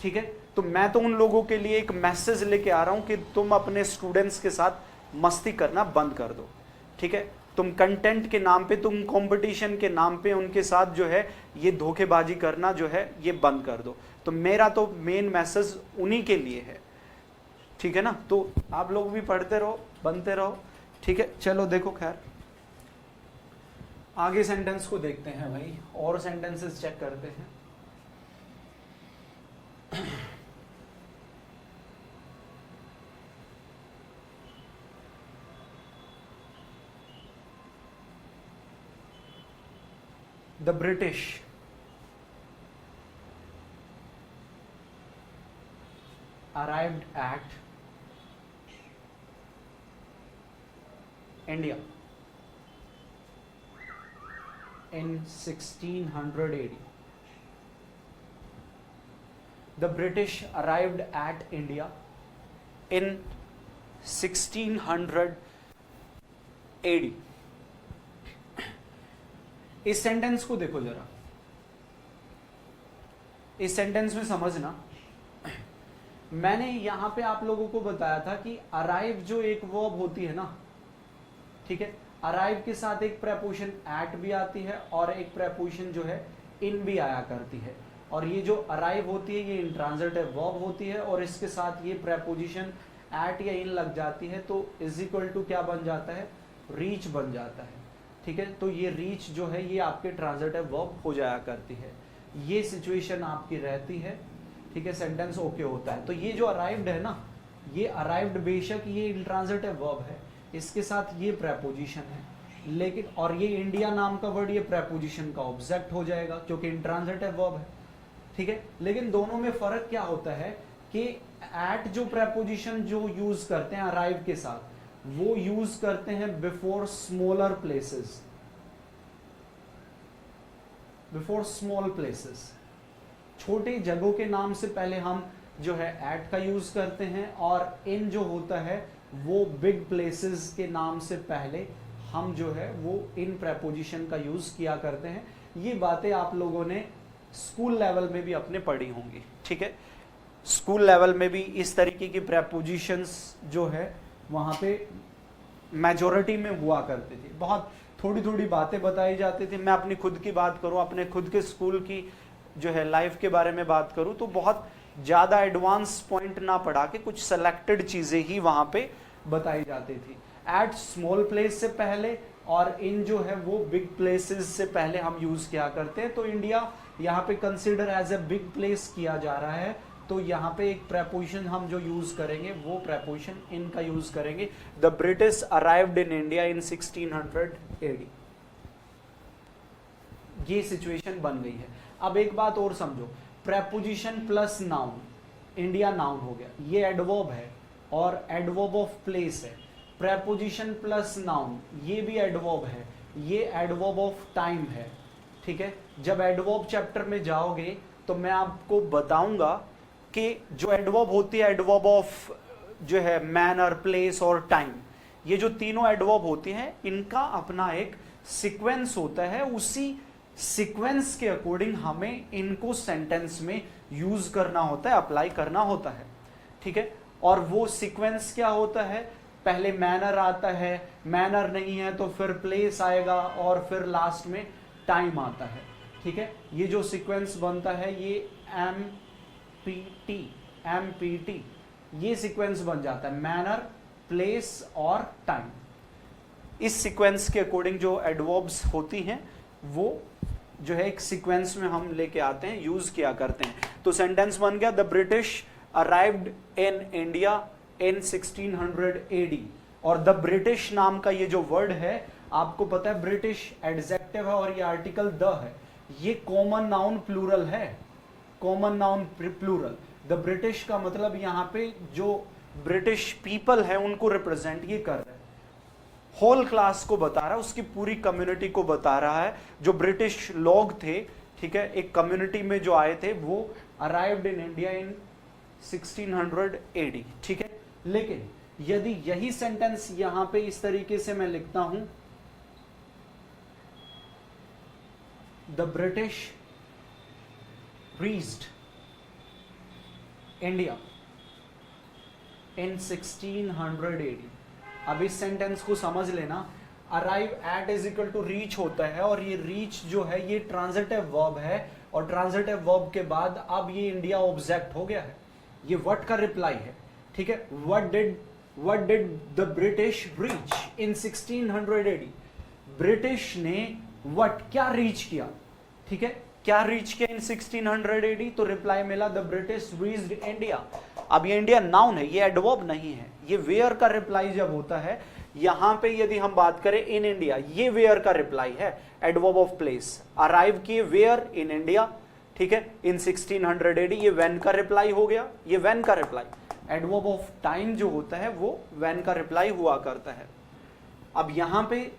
ठीक है। तो मैं तो उन लोगों के लिए एक मैसेज लेके आ रहा हूं कि तुम अपने स्टूडेंट्स के साथ मस्ती करना बंद कर दो, ठीक है, तुम कंटेंट के नाम पे, तुम कंपटीशन के नाम पे उनके साथ जो है ये धोखेबाजी करना जो है ये बंद कर दो। तो मेरा तो मेन मैसेज उन्हीं के लिए है, ठीक है ना। तो आप लोग भी पढ़ते रहो, बनते रहो, ठीक है। चलो देखो, खैर आगे सेंटेंस को देखते हैं भाई, और सेंटेंसेस चेक करते हैं। The British arrived at India in 1600 AD. The British arrived at India in 1600 AD. इस सेंटेंस को देखो जरा, इस सेंटेंस में समझना, मैंने यहां पे आप लोगों को बताया था कि अराइव जो एक वर्ब होती है ना, ठीक है, अराइव के साथ एक प्रेपोजिशन एट भी आती है और एक प्रेपोजिशन जो है इन भी आया करती है, और ये जो अराइव होती है ये इंट्रांजिटिव वर्ब होती है और इसके साथ ये प्रेपोजिशन एट या इन लग जाती है तो इज इक्वल टू क्या बन जाता है, रीच बन जाता है, ठीक है। तो ये रीच जो है ये आपके ट्रांजिटिव वर्ब हो जाया करती है, ये सिचुएशन आपकी रहती है, ठीक है, सेंटेंस ओके होता है। तो ये जो अराइव्ड है ना, ये अराइव्ड बेशक ये इंट्रांजिटिव वर्ब है, इसके साथ ये प्रेपोजिशन है, लेकिन और ये इंडिया नाम का वर्ड ये प्रेपोजिशन का ऑब्जेक्ट हो जाएगा क्योंकि इंट्रांजिटिव वर्ब है, ठीक है। लेकिन दोनों में फर्क क्या होता है कि एट जो प्रेपोजिशन जो यूज करते हैं अराइव के साथ, वो यूज करते हैं before smaller places, before small places, छोटे जगहों के नाम से पहले हम जो है एट का यूज करते हैं, और इन जो होता है वो बिग प्लेसेस के नाम से पहले हम जो है वो इन प्रेपोजिशन का यूज किया करते हैं। ये बातें आप लोगों ने स्कूल लेवल में भी अपने पढ़ी होंगी, ठीक है। स्कूल लेवल में भी इस तरीके की प्रेपोजिशंस जो है वहां पे मेजोरिटी में हुआ करती थी, बहुत थोड़ी थोड़ी बातें बताई जाती थी। मैं अपनी खुद की बात करूं, अपने खुद के स्कूल की जो है लाइफ के बारे में बात करूं तो बहुत ज्यादा एडवांस पॉइंट ना पढ़ा के कुछ सेलेक्टेड चीजें ही वहां पे बताई जाती थी। एट स्मॉल प्लेस से पहले और इन जो है वो बिग प्लेसेस से पहले हम यूज किया करते हैं। तो इंडिया यहाँ पे consider as a big place किया जा रहा है, तो यहाँ पे एक प्रेपोजिशन हम जो यूज करेंगे वो प्रेपोजिशन इन का यूज करेंगे। The British arrived in India in 1600 AD। ये सिचुएशन बन गई है। अब एक बात और समझो, preposition plus noun, India noun हो गया, ये एडवर्ब है और एडवर्ब ऑफ प्लेस है। प्रेपोजिशन प्लस नाउन, ये भी एडवर्ब है, ये एडवर्ब ऑफ टाइम है। ठीक है, जब एडवर्ब चैप्टर में जाओगे तो मैं आपको बताऊंगा कि जो एडवर्ब होती है, एडवर्ब ऑफ जो है मैनर, प्लेस और टाइम, ये जो तीनों एडवर्ब होती हैं इनका अपना एक सीक्वेंस होता है। उसी सीक्वेंस के अकॉर्डिंग हमें इनको सेंटेंस में यूज करना होता है, अप्लाई करना होता है। ठीक है, और वो सीक्वेंस क्या होता है, पहले मैनर आता है, मैनर नहीं है तो फिर प्लेस आएगा और फिर लास्ट में टाइम आता है। ठीक है, ये जो सीक्वेंस बनता है ये एमपीटी ये सीक्वेंस बन जाता है, मैनर, प्लेस और टाइम। इस सीक्वेंस के अकॉर्डिंग जो एडवर्ब्स होती हैं वो जो है एक सीक्वेंस में हम लेके आते हैं, यूज किया करते हैं। तो सेंटेंस बन गया, the British arrived in India in 1600 AD। और द ब्रिटिश नाम का ये जो वर्ड है, आपको पता है ब्रिटिश एडजेक्टिव है और ये आर्टिकल द है, ये कॉमन नाउन प्लूरल है, common noun plural. The British का मतलब यहाँ पे जो ब्रिटिश पीपल है उनको रिप्रेजेंट ये कर रहा है, होल क्लास को बता रहा है, उसकी पूरी कम्युनिटी को बता रहा है। जो ब्रिटिश लोग थे, ठीक है, एक कम्युनिटी में जो आए थे, वो arrived in India in 1600 AD। ठीक है, लेकिन यदि यही सेंटेंस यहां पे इस तरीके से मैं लिखता हूं, the British reached India in 1600 AD। अब इस सेंटेंस को समझ लेना, arrive at is equal to reach होता है और ये रीच जो है ये ट्रांजिटिव वर्ब है और ट्रांजिटिव वर्ब के बाद अब ये इंडिया ऑब्जेक्ट हो गया है, ये व्हाट का रिप्लाई है। ठीक है, what did the British reach in 1600 AD। British ने व्हाट क्या रीच किया, ठीक है, क्या रीच किया इन 1600 AD, तो रिप्लाई मिला द ब्रिटिश रीच्ड इंडिया। अब ये इंडिया नाउन है, ये एडवर्ब नहीं है, ये वेयर का रिप्लाई जब होता है, यहां पे यदि हम बात करें इन इंडिया, ये वेयर का रिप्लाई है, एडवर्ब ऑफ प्लेस। अराइव किए वेयर, इन इंडिया, ठीक है, इन 1600 AD, ये व्हेन का रिप्लाई हो गया, ये व्हेन का रिप्लाई। एडवर्ब ऑफ टाइम जो होता है वो व्हेन का रिप्लाई हुआ करता है। अब यहां पे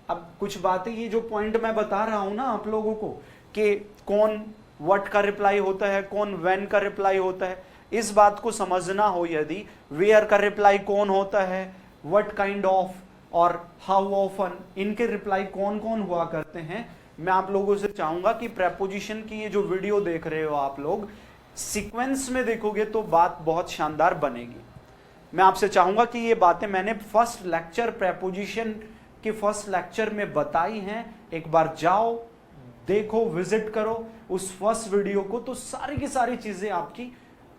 अब कुछ बातें, ये जो पॉइंट मैं बता रहा हूं ना आप लोगों को कि कौन व्हाट का रिप्लाई होता है, कौन व्हेन का रिप्लाई होता है, इस बात को समझना हो यदि, वेयर का रिप्लाई कौन होता है, व्हाट काइंड ऑफ और हाउ ऑफन, इनके रिप्लाई कौन कौन हुआ करते हैं, मैं आप लोगों से चाहूंगा कि प्रेपोजिशन की ये जो वीडियो देख रहे हो आप लोग, सीक्वेंस में देखोगे तो बात बहुत शानदार बनेगी। मैं आपसे चाहूंगा कि ये बातें मैंने फर्स्ट लेक्चर, प्रेपोजिशन के फर्स्ट लेक्चर में बताई हैं, एक बार जाओ देखो, विजिट करो उस फर्स्ट वीडियो को, तो सारी की सारी चीजें आपकी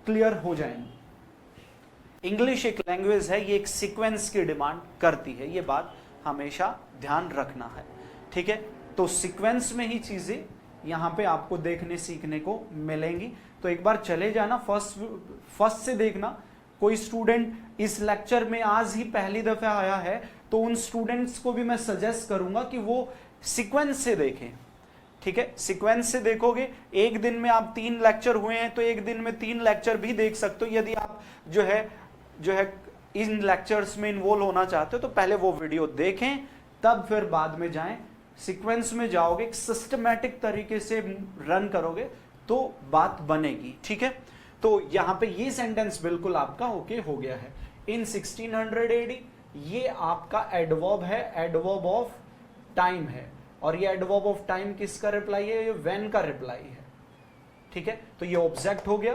क्लियर हो जाएंगी। इंग्लिश एक लैंग्वेज है, ये एक सीक्वेंस की डिमांड करती है, ये बात हमेशा ध्यान रखना है। ठीक है, तो सीक्वेंस में ही चीजें यहां पे आपको देखने सीखने को मिलेंगी। तो एक बार चले जाना, फर्स्ट से देखना। कोई स्टूडेंट इस लेक्चर में आज ही पहली दफा आया है तो उन स्टूडेंट्स को भी मैं सजेस्ट करूंगा कि वो सीक्वेंस से देखें। ठीक है, सीक्वेंस से देखोगे, एक दिन में आप 3 लेक्चर हुए हैं तो एक दिन में 3 लेक्चर भी देख सकते हो। यदि आप जो है इन लेक्चर्स में इन्वॉल्व होना चाहते हो तो पहले वो वीडियो देखें, तब फिर बाद में जाएं। सीक्वेंस में जाओगे, सिस्टमैटिक तरीके से रन करोगे तो बात बनेगी। ठीक है, तो यहां पे ये सेंटेंस बिल्कुल आपका ओके हो गया है। इन 1600 AD, ये आपका एडवर्ब है, एडवर्ब ऑफ टाइम है, और ये एडवर्ब ऑफ टाइम किसका रिप्लाई है, ये व्हेन का रिप्लाई है। ठीक है, तो ये ऑब्जेक्ट हो गया।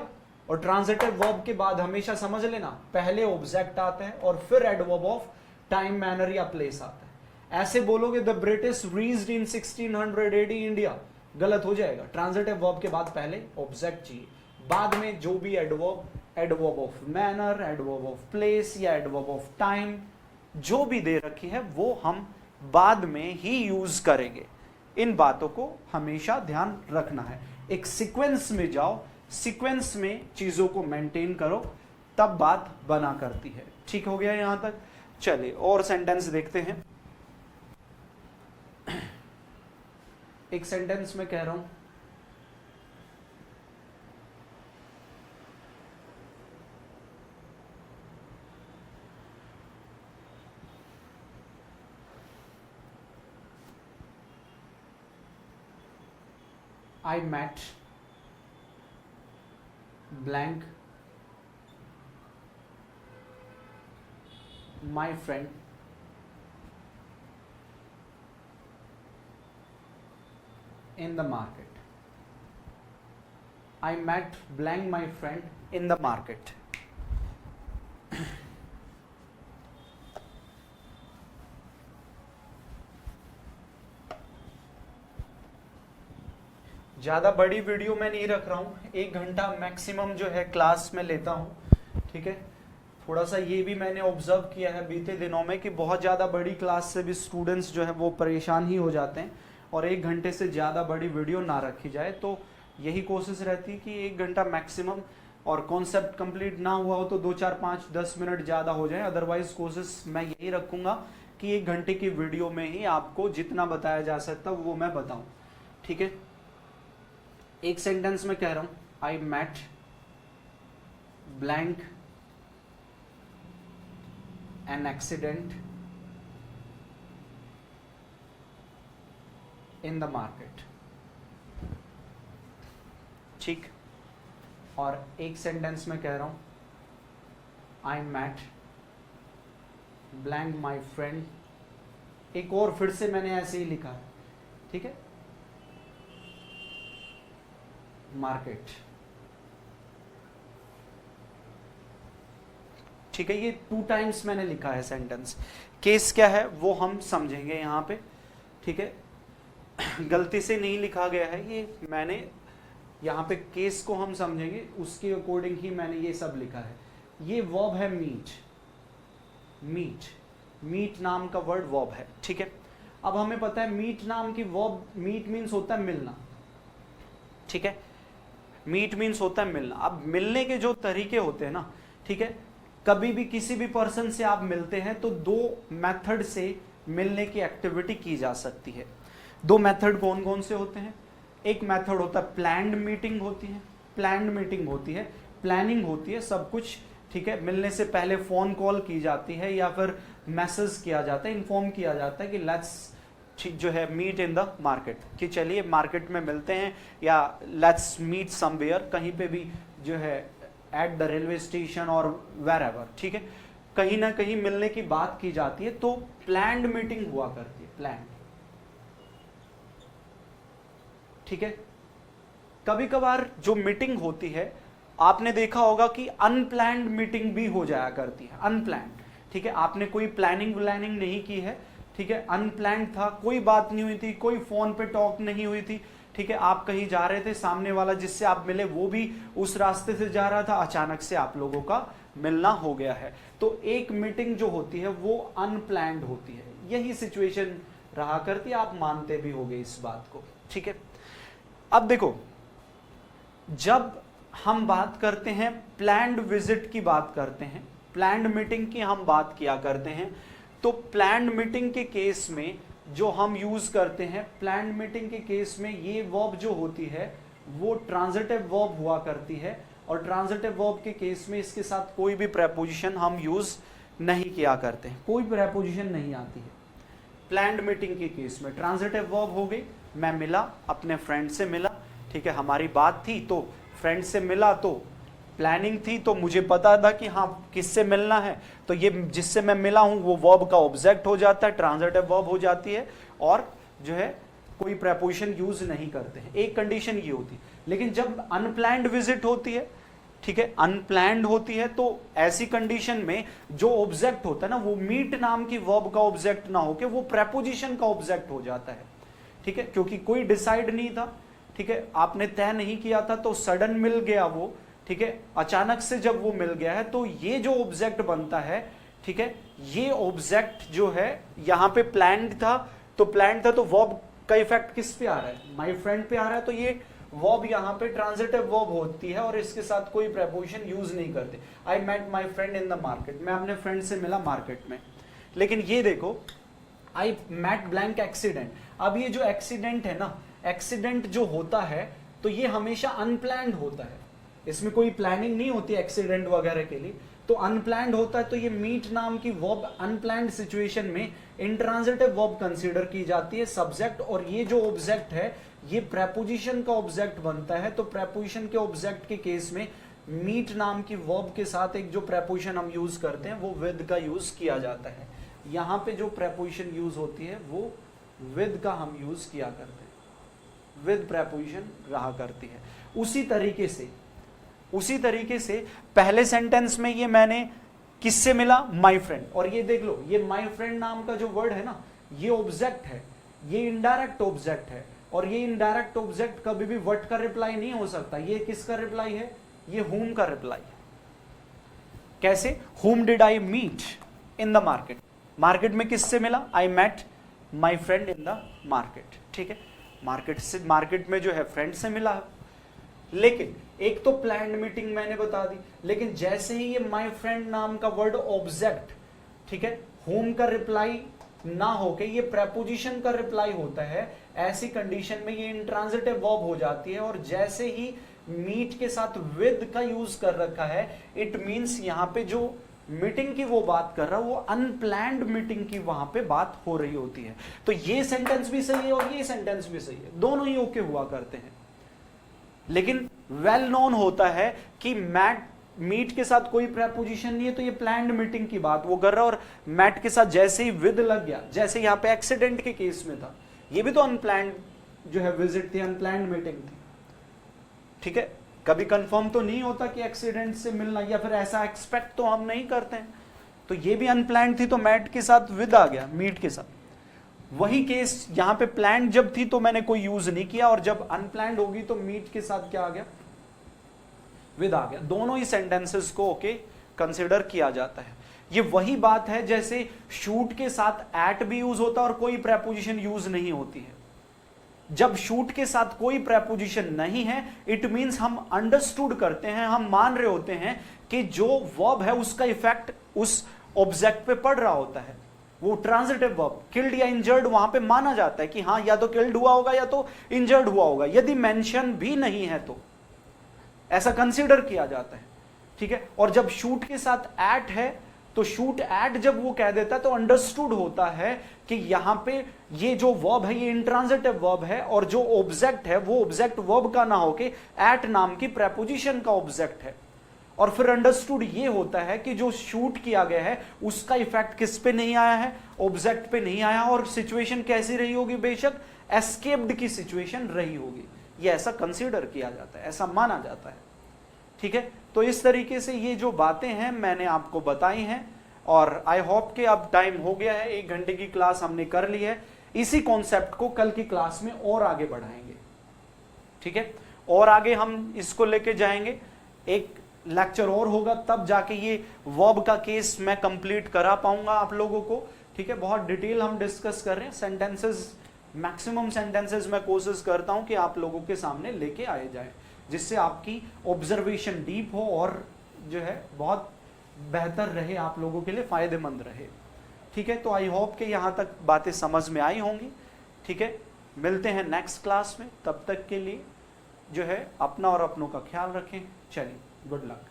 और ट्रांजिटिव वर्ब के बाद हमेशा समझ लेना, पहले ऑब्जेक्ट आता है और फिर एडवर्ब ऑफ टाइम, मैनर या प्लेस आता है। ऐसे बोलोगे the British reached in 1600 AD India, गलत हो जाएगा। ट्रांजिटिव वर्ब के बाद पहले ऑब्जेक्ट चाहिए, बाद में जो भी adverb, adverb of manner, adverb of place या एडवर्ब ऑफ टाइम जो भी दे रखी है वो हम बाद में ही यूज करेंगे। इन बातों को हमेशा ध्यान रखना है। एक सीक्वेंस में जाओ, सीक्वेंस में चीजों को मेंटेन करो, तब बात बना करती है। ठीक हो गया यहां तक? चलिए और सेंटेंस देखते हैं। एक सेंटेंस में कह रहा हूं, I met blank my friend in the market. I met blank my friend in the market. ज़्यादा बड़ी वीडियो मैं नहीं रख रहा हूँ, 1 घंटा मैक्सिमम जो है क्लास में लेता हूँ, ठीक है। थोड़ा सा ये भी मैंने ऑब्जर्व किया है बीते दिनों में कि बहुत ज़्यादा बड़ी क्लास से भी स्टूडेंट्स जो है वो परेशान ही हो जाते हैं, और 1 घंटे से ज़्यादा बड़ी वीडियो ना रखी जाए। तो यही कोशिश रहती है कि 1 घंटा मैक्सिमम, और कॉन्सेप्ट कंप्लीट ना हुआ हो तो 2, 4, 5, 10 मिनट ज़्यादा हो जाए। अदरवाइज कोशिश मैं यही रखूँगा कि 1 घंटे की वीडियो में ही आपको जितना बताया जा सकता वो मैं बताऊँ, ठीक है। एक सेंटेंस में कह रहा हूं, I met blank an accident in the market, ठीक। और एक सेंटेंस में कह रहा हूं, I met blank my friend, एक और फिर से मैंने ऐसे ही लिखा है, ठीक है, मार्केट, ठीक है। ये 2 टाइम्स मैंने लिखा है सेंटेंस। केस क्या है वो हम समझेंगे यहाँ पे, ठीक है। गलती से नहीं लिखा गया है ये, मैंने यहाँ पे केस को हम समझेंगे उसके अकॉर्डिंग ही मैंने ये सब लिखा है। ये वर्ब है मीट, मीट, मीट नाम का वर्ड वर्ब है, ठीक है। अब हमें पता है मीट नाम की वर्ब, मीट मीन्स होता है मिलना, ठीक है। मीट मीन्स होता है मिलना। अब मिलने के जो तरीके होते हैं ना, ठीक है, कभी भी किसी भी पर्सन से आप मिलते हैं तो 2 मेथड से मिलने की एक्टिविटी की जा सकती है। 2 मेथड कौन कौन से होते हैं? एक मेथड होता है प्लान्ड मीटिंग होती है, प्लान्ड मीटिंग होती है, प्लानिंग होती है सब कुछ, ठीक है। मिलने से पहले फोन कॉल की जाती है या फिर मैसेज किया जाता है, इन्फॉर्म किया जाता है कि लेट्स जो है मीट इन द मार्केट, कि चलिए मार्केट में मिलते हैं, या लेट्स मीट समवेयर, कहीं पे भी जो है एट द रेलवे स्टेशन और वेर एवर, ठीक है, कहीं ना कहीं मिलने की बात की जाती है। तो प्लान्ड मीटिंग हुआ करती है, प्लान्ड, ठीक है। कभी कभार जो मीटिंग होती है आपने देखा होगा कि अनप्लैंड मीटिंग भी हो जाया करती है, अनप्लैंड, ठीक है। आपने कोई प्लानिंग व्लानिंग नहीं की है, ठीक है, अनप्लैंड था, कोई बात नहीं हुई थी, कोई फोन पे टॉक नहीं हुई थी, ठीक है। आप कहीं जा रहे थे, सामने वाला जिससे आप मिले वो भी उस रास्ते से जा रहा था, अचानक से आप लोगों का मिलना हो गया है। तो एक मीटिंग जो होती है वो अनप्लैंड होती है। यही सिचुएशन रहा करती है, आप मानते भी होंगे इस बात को, ठीक है। अब देखो, जब हम बात करते हैं प्लान्ड विजिट की बात करते हैं, प्लान्ड मीटिंग की हम बात किया करते हैं, तो प्लान्ड मीटिंग के केस में जो हम यूज करते हैं, प्लान्ड मीटिंग के केस में ये वर्ब जो होती है वो ट्रांजिटिव वर्ब हुआ करती है, और ट्रांजिटिव वर्ब के केस में इसके साथ कोई भी प्रेपोजिशन हम यूज नहीं किया करते हैं, कोई प्रेपोजिशन नहीं आती है। प्लान्ड मीटिंग के केस में ट्रांजिटिव वर्ब हो गई, मैं मिला, अपने फ्रेंड से मिला, ठीक है, हमारी बात थी तो फ्रेंड से मिला, तो प्लानिंग थी तो मुझे पता था कि हाँ किससे मिलना है, तो ये जिससे मैं मिला हूं वो वर्ब का ऑब्जेक्ट हो जाता है, ट्रांजिटिव वर्ब हो जाती है, और जो है कोई प्रेपोजिशन यूज नहीं करते हैं। एक कंडीशन ये होती है। लेकिन जब अनप्लैंड विजिट होती है, ठीक है, अनप्लैंड होती है, तो ऐसी कंडीशन में जो ऑब्जेक्ट होता है ना वो मीट नाम की वर्ब का ऑब्जेक्ट ना होके वो प्रेपोजिशन का ऑब्जेक्ट हो जाता है, ठीक है, क्योंकि कोई डिसाइड नहीं था, ठीक है, आपने तय नहीं किया था, तो सडन मिल गया वो, ठीक है, अचानक से जब वो मिल गया है तो ये जो ऑब्जेक्ट बनता है, ठीक है, ये ऑब्जेक्ट जो है यहाँ पे प्लान्ड था, तो प्लान्ड था तो वर्ब का इफेक्ट किस पे आ रहा है, माय फ्रेंड पे आ रहा है, तो ये वर्ब यहाँ पे ट्रांजिटिव वर्ब होती है और इसके साथ कोई प्रेपोजिशन यूज नहीं करते। I met my friend in the market, मैं अपने फ्रेंड से मिला मार्केट में। लेकिन ये देखो, आई मेट ब्लैंक एक्सीडेंट, अब ये जो एक्सीडेंट है ना, एक्सीडेंट जो होता है तो ये हमेशा अनप्लैंड होता है, इसमें कोई प्लानिंग नहीं होती एक्सीडेंट वगैरह के लिए, तो अनप्लैंड होता है। तो ये मीट नाम की वर्ब अनप्लैंड सिचुएशन में इंट्रांजिटिव वर्ब कंसीडर की जाती है सब्जेक्ट, और ये जो ऑब्जेक्ट है ये प्रेपोजिशन का ऑब्जेक्ट बनता है। तो प्रेपोजिशन के ऑब्जेक्ट के केस में मीट नाम की वर्ब के साथ एक जो प्रेपोजिशन हम यूज करते हैं वो विद का यूज किया जाता है। यहां पे जो प्रेपोजिशन यूज होती है वो विद का हम यूज किया करते हैं, विद प्रेपोजिशन रहा करती है। उसी तरीके से पहले सेंटेंस में ये मैंने किससे मिला, माय फ्रेंड, और ये देख लो ये माय फ्रेंड नाम का जो वर्ड है ना ये ऑब्जेक्ट है, ये इनडायरेक्ट ऑब्जेक्ट है, और ये इनडायरेक्ट ऑब्जेक्ट कभी भी व्हाट का रिप्लाई नहीं हो सकता। ये किसका रिप्लाई है, ये whom का रिप्लाई है। कैसे, whom did I meet in the market, market में किससे मिला, I met my friend in the market, ठीक है, मार्केट में जो है फ्रेंड से मिला है। लेकिन एक तो प्लान्ड मीटिंग मैंने बता दी, लेकिन जैसे ही ये माय फ्रेंड नाम का वर्ड ऑब्जेक्ट, ठीक है, whom का रिप्लाई ना होके ये प्रेपोजिशन का रिप्लाई होता है, ऐसी कंडीशन में ये इंट्रांजिटिव वर्ब हो जाती है। और जैसे ही मीट के साथ विद का यूज कर रखा है, इट मींस यहां पे जो मीटिंग की वो बात कर रहा है वो अनप्लैंड मीटिंग की वहां पे बात हो रही होती है। तो ये सेंटेंस भी सही है और ये सेंटेंस भी सही है, दोनों ही ओके हुआ करते हैं। लेकिन वेल नोन होता है कि मीट के साथ कोई प्रेपोजिशन नहीं है तो ये प्लान्ड मीटिंग की बात वो कर रहा है, और मैट के साथ जैसे ही विद लग गया, जैसे यहां पे एक्सीडेंट के केस में था, ये भी तो अनप्लैंड जो है विजिट थी, अनप्लैंड मीटिंग थी, ठीक है। कभी कंफर्म तो नहीं होता कि एक्सीडेंट से मिलना, या फिर ऐसा एक्सपेक्ट तो हम नहीं करते हैं, तो ये भी अनप्लैंड थी तो मैट के साथ विद आ गया, मीट के साथ। वही केस यहां पे प्लान्ड जब थी तो मैंने कोई यूज नहीं किया, और जब अनप्लैंड होगी तो मीट के साथ क्या आ गया, विद आ गया। दोनों ही सेंटेंसेस को ओके कंसिडर किया जाता है। ये वही बात है जैसे शूट के साथ एट भी यूज होता है और कोई प्रेपोजिशन यूज नहीं होती है। जब शूट के साथ कोई प्रेपोजिशन नहीं है, इट मींस हम अंडरस्टूड करते हैं, हम मान रहे होते हैं कि जो वर्ब है उसका इफेक्ट उस ऑब्जेक्ट पे पड़ रहा होता है। वो ट्रांजिटिव वर्ब किल्ड या इंजर्ड वहां पे माना जाता है कि हाँ या तो किल्ड हुआ होगा या तो इंजर्ड हुआ होगा। यदि मेंशन भी नहीं है तो ऐसा कंसीडर किया जाता है, ठीक है। और जब शूट के साथ एट है तो शूट एट जब वो कह देता है तो अंडरस्टूड होता है कि यहां पे ये जो वर्ब है ये इंट्रांजिटिव वर्ब है, और जो ऑब्जेक्ट है वो ऑब्जेक्ट वर्ब का ना होके एट नाम की प्रेपोजिशन का ऑब्जेक्ट है। और फिर अंडरस्टूड ये होता है कि जो शूट किया गया है उसका इफेक्ट किस पे नहीं आया है, ऑब्जेक्ट पे नहीं आया, और सिचुएशन कैसी रही होगी, बेशक एस्केप्ड की सिचुएशन रही होगी। ये ऐसा कंसीडर किया जाता है, ऐसा माना जाता है, ठीक है। तो इस तरीके से ये जो बातें हैं मैंने आपको बताई हैं, और आई होप कि अब टाइम हो गया है, 1 घंटे की क्लास हमने कर ली है। इसी कॉन्सेप्ट को कल की क्लास में और आगे बढ़ाएंगे, ठीक है, और आगे हम इसको लेके जाएंगे। एक लेक्चर और होगा तब जाके ये वर्ब का केस मैं कंप्लीट करा पाऊंगा आप लोगों को, ठीक है। बहुत डिटेल हम डिस्कस कर रहे हैं, सेंटेंसेस, मैक्सिमम सेंटेंसेस मैं कोशिश करता हूं कि आप लोगों के सामने लेके आए जाए, जिससे आपकी ऑब्जर्वेशन डीप हो और जो है बहुत बेहतर रहे, आप लोगों के लिए फायदेमंद रहे, ठीक है। तो आई होप कि यहाँ तक बातें समझ में आई होंगी, ठीक है। मिलते हैं नेक्स्ट क्लास में, तब तक के लिए जो है अपना और अपनों का ख्याल रखें। चलिए, गुड लक।